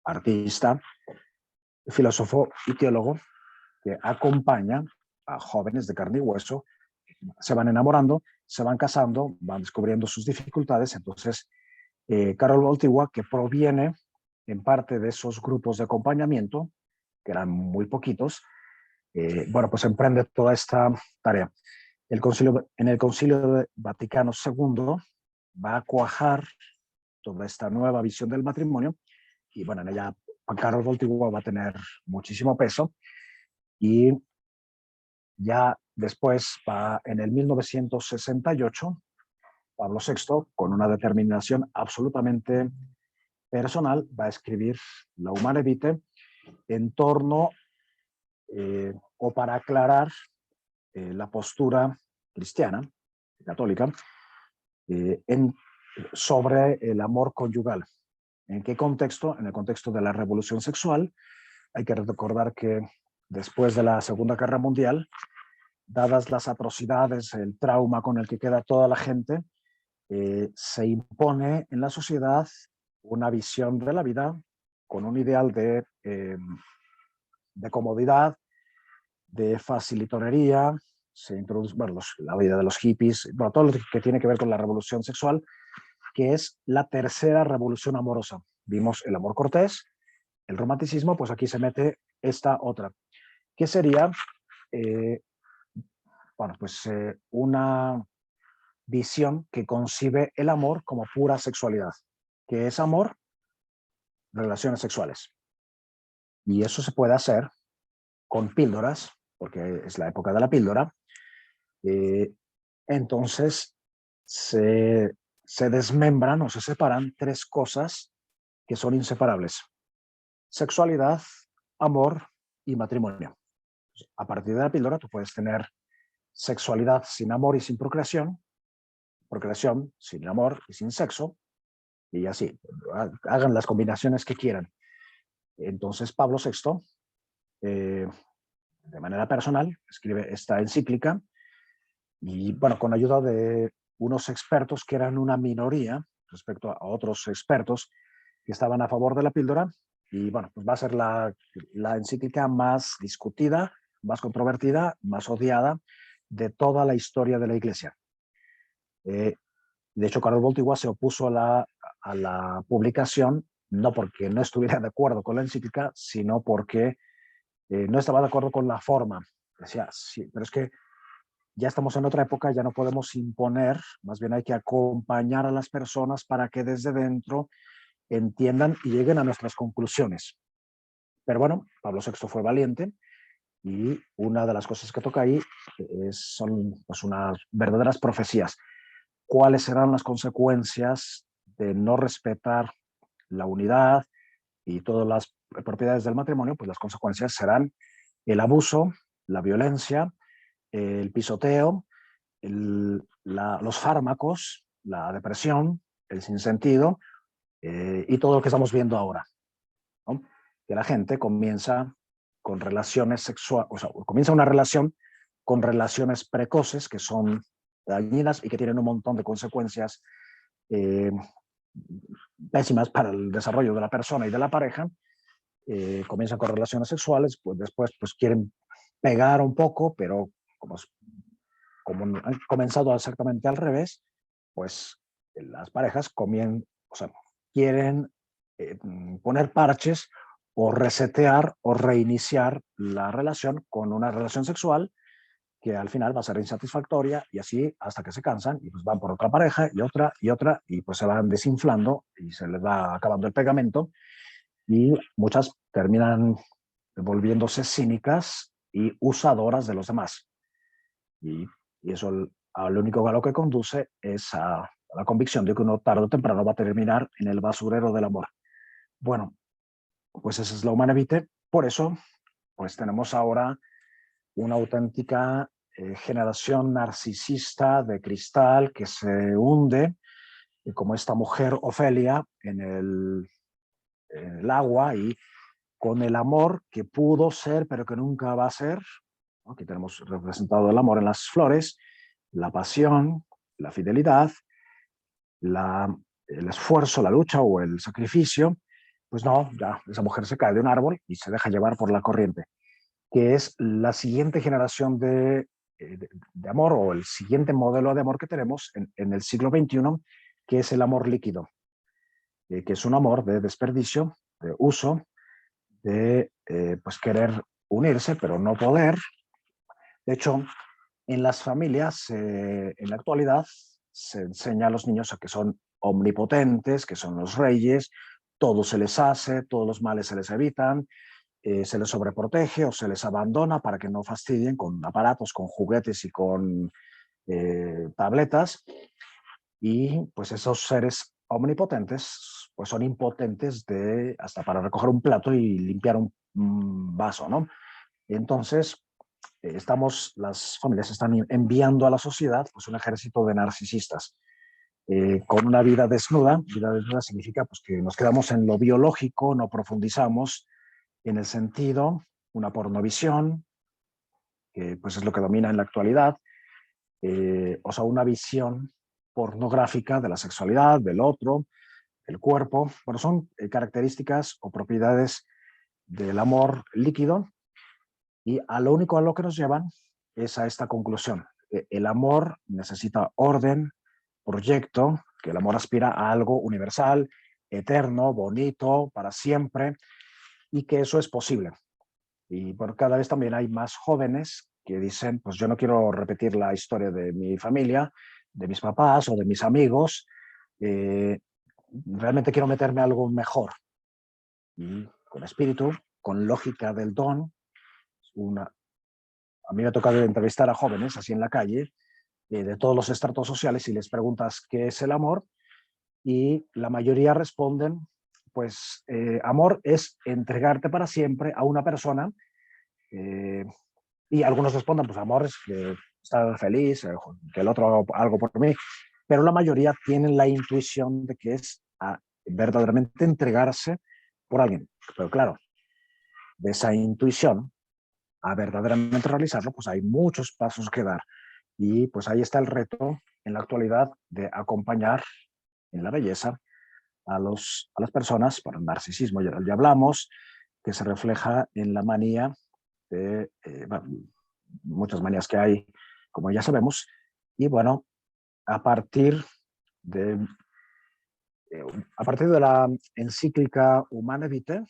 artista, filósofo y teólogo, que acompaña a jóvenes de carne y hueso, se van enamorando, se van casando, van descubriendo sus dificultades. Entonces, Karol Wojtyła, que proviene en parte de esos grupos de acompañamiento, que eran muy poquitos, bueno, pues emprende toda esta tarea. En el Concilio Vaticano II va a cuajar toda esta nueva visión del matrimonio, y bueno, en ella Juan Carlos Voltigua va a tener muchísimo peso, y ya después, en el 1968, Pablo VI, con una determinación absolutamente personal, va a escribir La Humane Vitae en torno, o para aclarar, la postura cristiana, católica, sobre el amor conyugal. ¿En qué contexto? En el contexto de la revolución sexual. Hay que recordar que después de la Segunda Guerra Mundial, dadas las atrocidades, el trauma con el que queda toda la gente, se impone en la sociedad una visión de la vida con un ideal de comodidad, de facilitonería. Se introduce, bueno, la vida de los hippies, bueno, todo lo que tiene que ver con la revolución sexual, que es la tercera revolución amorosa. Vimos el amor cortés, el romanticismo, pues aquí se mete esta otra, que sería, eh, bueno, pues una visión que concibe el amor como pura sexualidad, que es amor, relaciones sexuales. Y eso se puede hacer con píldoras, porque es la época de la píldora. Entonces, se desmembran o se separan tres cosas que son inseparables: sexualidad, amor y matrimonio. A partir de la píldora tú puedes tener sexualidad sin amor y sin procreación, procreación sin amor y sin sexo, y así, hagan las combinaciones que quieran. Entonces Pablo VI, de manera personal, escribe esta encíclica, y bueno, con ayuda de unos expertos que eran una minoría respecto a otros expertos que estaban a favor de la píldora. Y bueno, pues va a ser la encíclica más discutida, más controvertida, más odiada de toda la historia de la Iglesia. De hecho, Karol Wojtyła se opuso a la publicación, no porque no estuviera de acuerdo con la encíclica, sino porque no estaba de acuerdo con la forma. Decía, sí, pero es que ya estamos en otra época, ya no podemos imponer, más bien hay que acompañar a las personas para que desde dentro entiendan y lleguen a nuestras conclusiones. Pero bueno, Pablo VI fue valiente, y una de las cosas que toca ahí son pues unas verdaderas profecías. ¿Cuáles serán las consecuencias de no respetar la unidad y todas las propiedades del matrimonio? Pues las consecuencias serán el abuso, la violencia, el pisoteo, los fármacos, la depresión, el sinsentido y todo lo que estamos viendo ahora, ¿no? Que la gente comienza con relaciones sexuales, o sea, comienza una relación con relaciones precoces que son dañinas y que tienen un montón de consecuencias eh, pésimas para el desarrollo de la persona y de la pareja. Comienzan con relaciones sexuales, pues después pues quieren pegar un poco, pero como, como han comenzado exactamente al revés, pues las parejas o sea, quieren poner parches o resetear o reiniciar la relación con una relación sexual que al final va a ser insatisfactoria y así hasta que se cansan y pues van por otra pareja y otra y pues se van desinflando y se les va acabando el pegamento y muchas terminan volviéndose cínicas y usadoras de los demás. Y, y eso a lo único a lo que conduce es a la convicción de que uno tarde o temprano va a terminar en el basurero del amor. Bueno, pues esa es la humana vitae. Por eso, pues tenemos ahora una auténtica generación narcisista de cristal que se hunde, como esta mujer Ofelia en el agua y con el amor que pudo ser, pero que nunca va a ser. ¿No? Aquí tenemos representado el amor en las flores, la pasión, la fidelidad, el esfuerzo, la lucha o el sacrificio. Pues no, ya esa mujer se cae de un árbol y se deja llevar por la corriente, que es la siguiente generación de amor o el siguiente modelo de amor que tenemos en el siglo XXI, que es el amor líquido, que es un amor de desperdicio, de uso, de pues querer unirse pero no poder. De hecho, en las familias, en la actualidad, se enseña a los niños a que son omnipotentes, que son los reyes, todo se les hace, todos los males se les evitan, se les sobreprotege o se les abandona para que no fastidien con aparatos, con juguetes y con tabletas. Y pues esos seres omnipotentes pues son impotentes hasta para recoger un plato y limpiar un vaso, ¿no? Entonces, las familias están enviando a la sociedad pues, un ejército de narcisistas con una vida desnuda. Vida desnuda significa pues, que nos quedamos en lo biológico, no profundizamos en el sentido, una pornovisión, que pues, es lo que domina en la actualidad, o sea, una visión pornográfica de la sexualidad, del otro, del cuerpo. Bueno, son características o propiedades del amor líquido. Y a lo único a lo que nos llevan es a esta conclusión. El amor necesita orden, proyecto, que el amor aspira a algo universal, eterno, bonito, para siempre, y que eso es posible. Y por cada vez también hay más jóvenes que dicen, pues yo no quiero repetir la historia de mi familia, de mis papás o de mis amigos, eh, realmente quiero meterme a algo mejor. Y con espíritu, con lógica del don, a mí me ha tocado entrevistar a jóvenes así en la calle, de todos los estratos sociales, y les preguntas qué es el amor, y la mayoría responden, pues amor es entregarte para siempre a una persona, eh, y algunos responden, pues amor es que estar feliz, que el otro haga algo por mí, pero la mayoría tienen la intuición de que es verdaderamente entregarse por alguien. Pero claro, de esa intuición a verdaderamente realizarlo, pues hay muchos pasos que dar. Y pues ahí está el reto en la actualidad de acompañar en la belleza a las personas por el narcisismo. Ya hablamos que se refleja en la manía de bueno, muchas manías que hay, como ya sabemos. Y bueno, a partir de, a partir de la encíclica Humanae Vitae,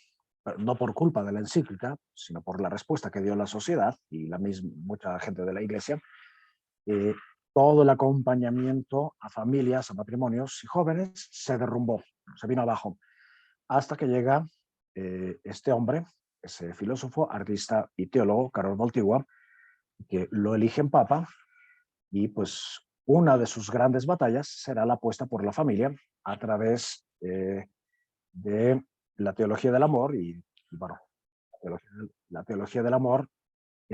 no por culpa de la encíclica, sino por la respuesta que dio la sociedad y mucha gente de la iglesia, eh, todo el acompañamiento a familias, a matrimonios y jóvenes se derrumbó, se vino abajo, hasta que llega este hombre, ese filósofo, artista y teólogo, Karol Wojtyła, que lo eligen papa y pues una de sus grandes batallas será la apuesta por la familia a través de la teología del amor y bueno, la teología del amor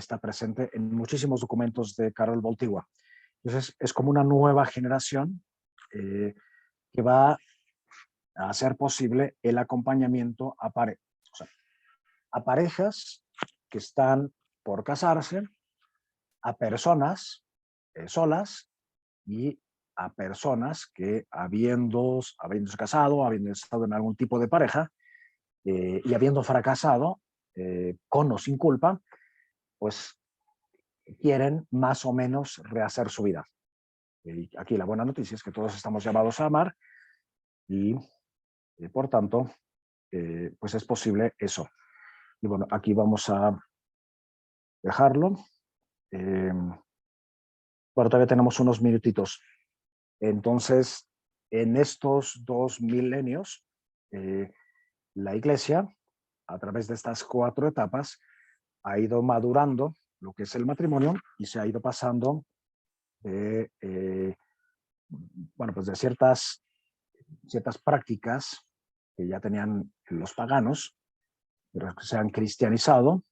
está presente en muchísimos documentos de Karol Wojtyła. Entonces, es como una nueva generación que va a hacer posible el acompañamiento o sea, a parejas que están por casarse, a personas solas y a personas que habiéndose casado, habiendo estado en algún tipo de pareja y habiendo fracasado, con o sin culpa, pues quieren más o menos rehacer su vida. Y aquí la buena noticia es que todos estamos llamados a amar y por tanto, pues es posible eso. Y bueno, aquí vamos a dejarlo. Bueno, todavía tenemos unos minutitos. Entonces, en estos 2 milenios, la Iglesia, a través de estas 4 etapas, ha ido madurando lo que es el matrimonio y se ha ido pasando de, bueno, pues de ciertas prácticas que ya tenían los paganos, pero que se han cristianizado.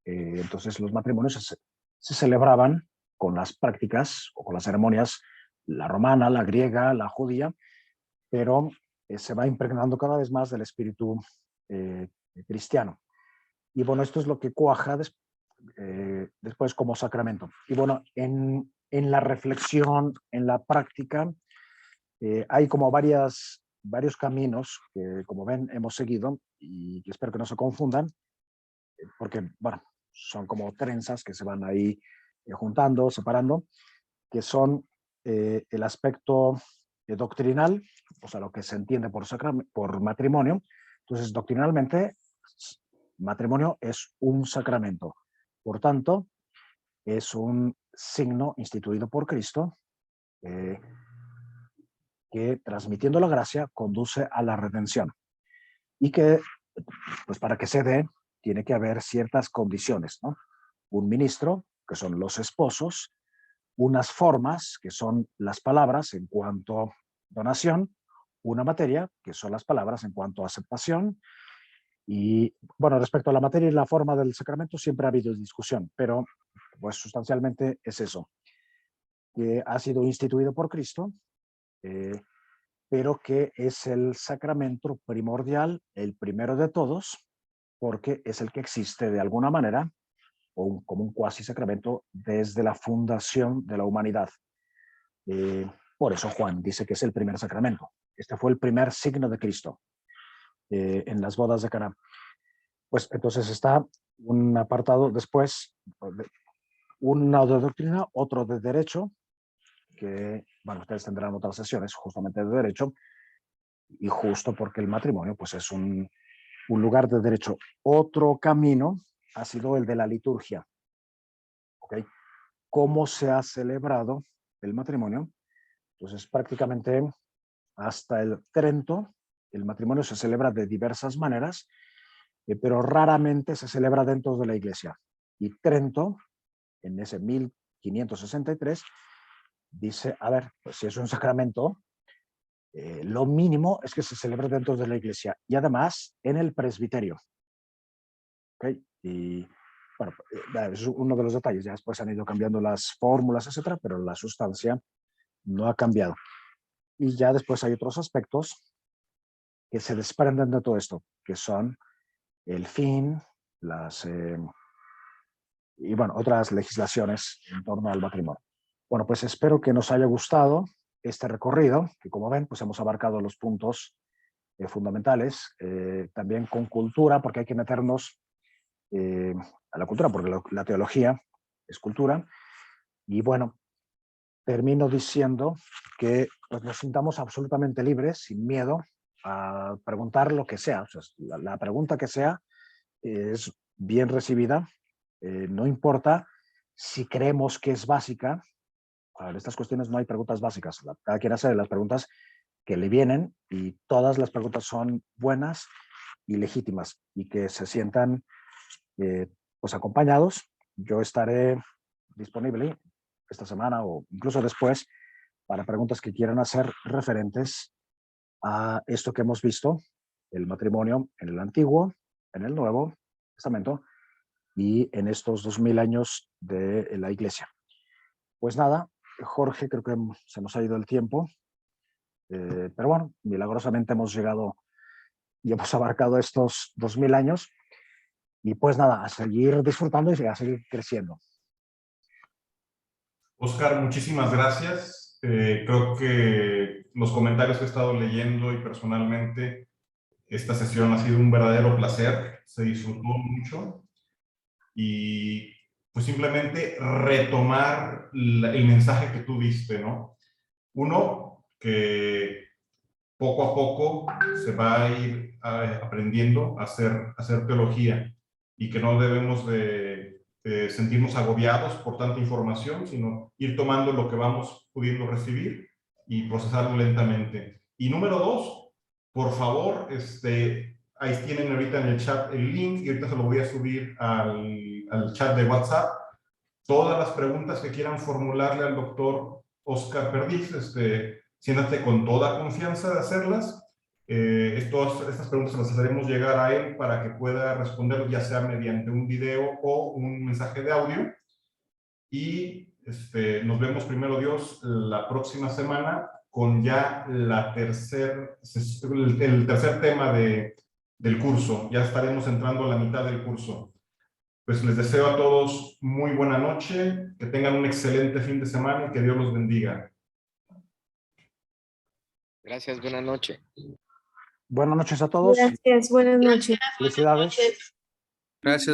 Entonces los matrimonios se celebraban con las prácticas o con las ceremonias, la romana, la griega, la judía, pero se va impregnando cada vez más del espíritu cristiano. Y bueno, esto es lo que cuaja después como sacramento. Y bueno, en la reflexión, en la práctica, hay como varios caminos que, como ven, hemos seguido y que espero que no se confundan, porque, bueno, son como trenzas que se van ahí juntando, separando, que son el aspecto doctrinal, o sea, lo que se entiende por matrimonio. Entonces, doctrinalmente, matrimonio es un sacramento. Por tanto, es un signo instituido por Cristo que, transmitiendo la gracia, conduce a la redención. Y que, pues para que se dé, tiene que haber ciertas condiciones, ¿no? Un ministro, que son los esposos, unas formas, que son las palabras en cuanto a donación, una materia, que son las palabras en cuanto a aceptación. Y bueno, respecto a la materia y la forma del sacramento siempre ha habido discusión, pero pues sustancialmente es eso, que ha sido instituido por Cristo, pero que es el sacramento primordial, el primero de todos, porque es el que existe de alguna manera, como un cuasi sacramento, desde la fundación de la humanidad. Por eso Juan dice que es el primer sacramento. Este fue el primer signo de Cristo en las bodas de Caná. Pues entonces está un apartado después, uno de doctrina, otro de derecho, que, bueno, ustedes tendrán otras sesiones justamente de derecho, y justo porque el matrimonio pues es un lugar de derecho. Otro camino ha sido el de la liturgia. ¿Okay? ¿Cómo se ha celebrado el matrimonio? Entonces, prácticamente hasta el Trento, el matrimonio se celebra de diversas maneras, pero raramente se celebra dentro de la iglesia. Y Trento, en ese 1563, dice, a ver, pues si es un sacramento, lo mínimo es que se celebre dentro de la iglesia y además en el presbiterio. ¿Okay? Y bueno, es uno de los detalles. Ya después han ido cambiando las fórmulas, etcétera, pero la sustancia no ha cambiado. Y ya después hay otros aspectos que se desprenden de todo esto, que son el fin, y bueno, otras legislaciones en torno al matrimonio. Bueno, pues espero que nos haya gustado este recorrido, que como ven, pues hemos abarcado los puntos fundamentales, también con cultura, porque hay que meternos a la cultura, porque la teología es cultura. Y bueno, termino diciendo que pues, nos sintamos absolutamente libres, sin miedo, a preguntar lo que sea. O sea, la pregunta que sea es bien recibida, no importa si creemos que es básica. En estas cuestiones no hay preguntas básicas, cada quien hace las preguntas que le vienen y todas las preguntas son buenas y legítimas y que se sientan pues acompañados. Yo estaré disponible esta semana o incluso después para preguntas que quieran hacer referentes a esto que hemos visto, el matrimonio en el Antiguo, en el Nuevo Testamento y en estos 2000 años de la Iglesia. Pues nada, Jorge, creo que se nos ha ido el tiempo, pero bueno, milagrosamente hemos llegado y hemos abarcado estos 2000 años y pues nada, a seguir disfrutando y a seguir creciendo. Oscar, muchísimas gracias. Creo que los comentarios que he estado leyendo y personalmente, esta sesión ha sido un verdadero placer, se disfrutó mucho y pues simplemente retomar el mensaje que tú diste, ¿no? Uno, que poco a poco se va a ir aprendiendo a hacer teología y que no debemos de sentirnos agobiados por tanta información, sino ir tomando lo que vamos pudiendo recibir y procesarlo lentamente. Y número dos, por favor, ahí tienen ahorita en el chat el link y ahorita se lo voy a subir al chat de WhatsApp. Todas las preguntas que quieran formularle al doctor Oscar Perdiz, siéntate con toda confianza de hacerlas. Estas preguntas las haremos llegar a él para que pueda responder, ya sea mediante un video o un mensaje de audio. Y nos vemos, primero Dios, la próxima semana con ya el tercer tema del curso. Ya estaremos entrando a la mitad del curso. Pues les deseo a todos muy buena noche, que tengan un excelente fin de semana y que Dios los bendiga. Gracias, buena noche. Buenas noches a todos. Gracias, buenas noches. Felicidades. Gracias.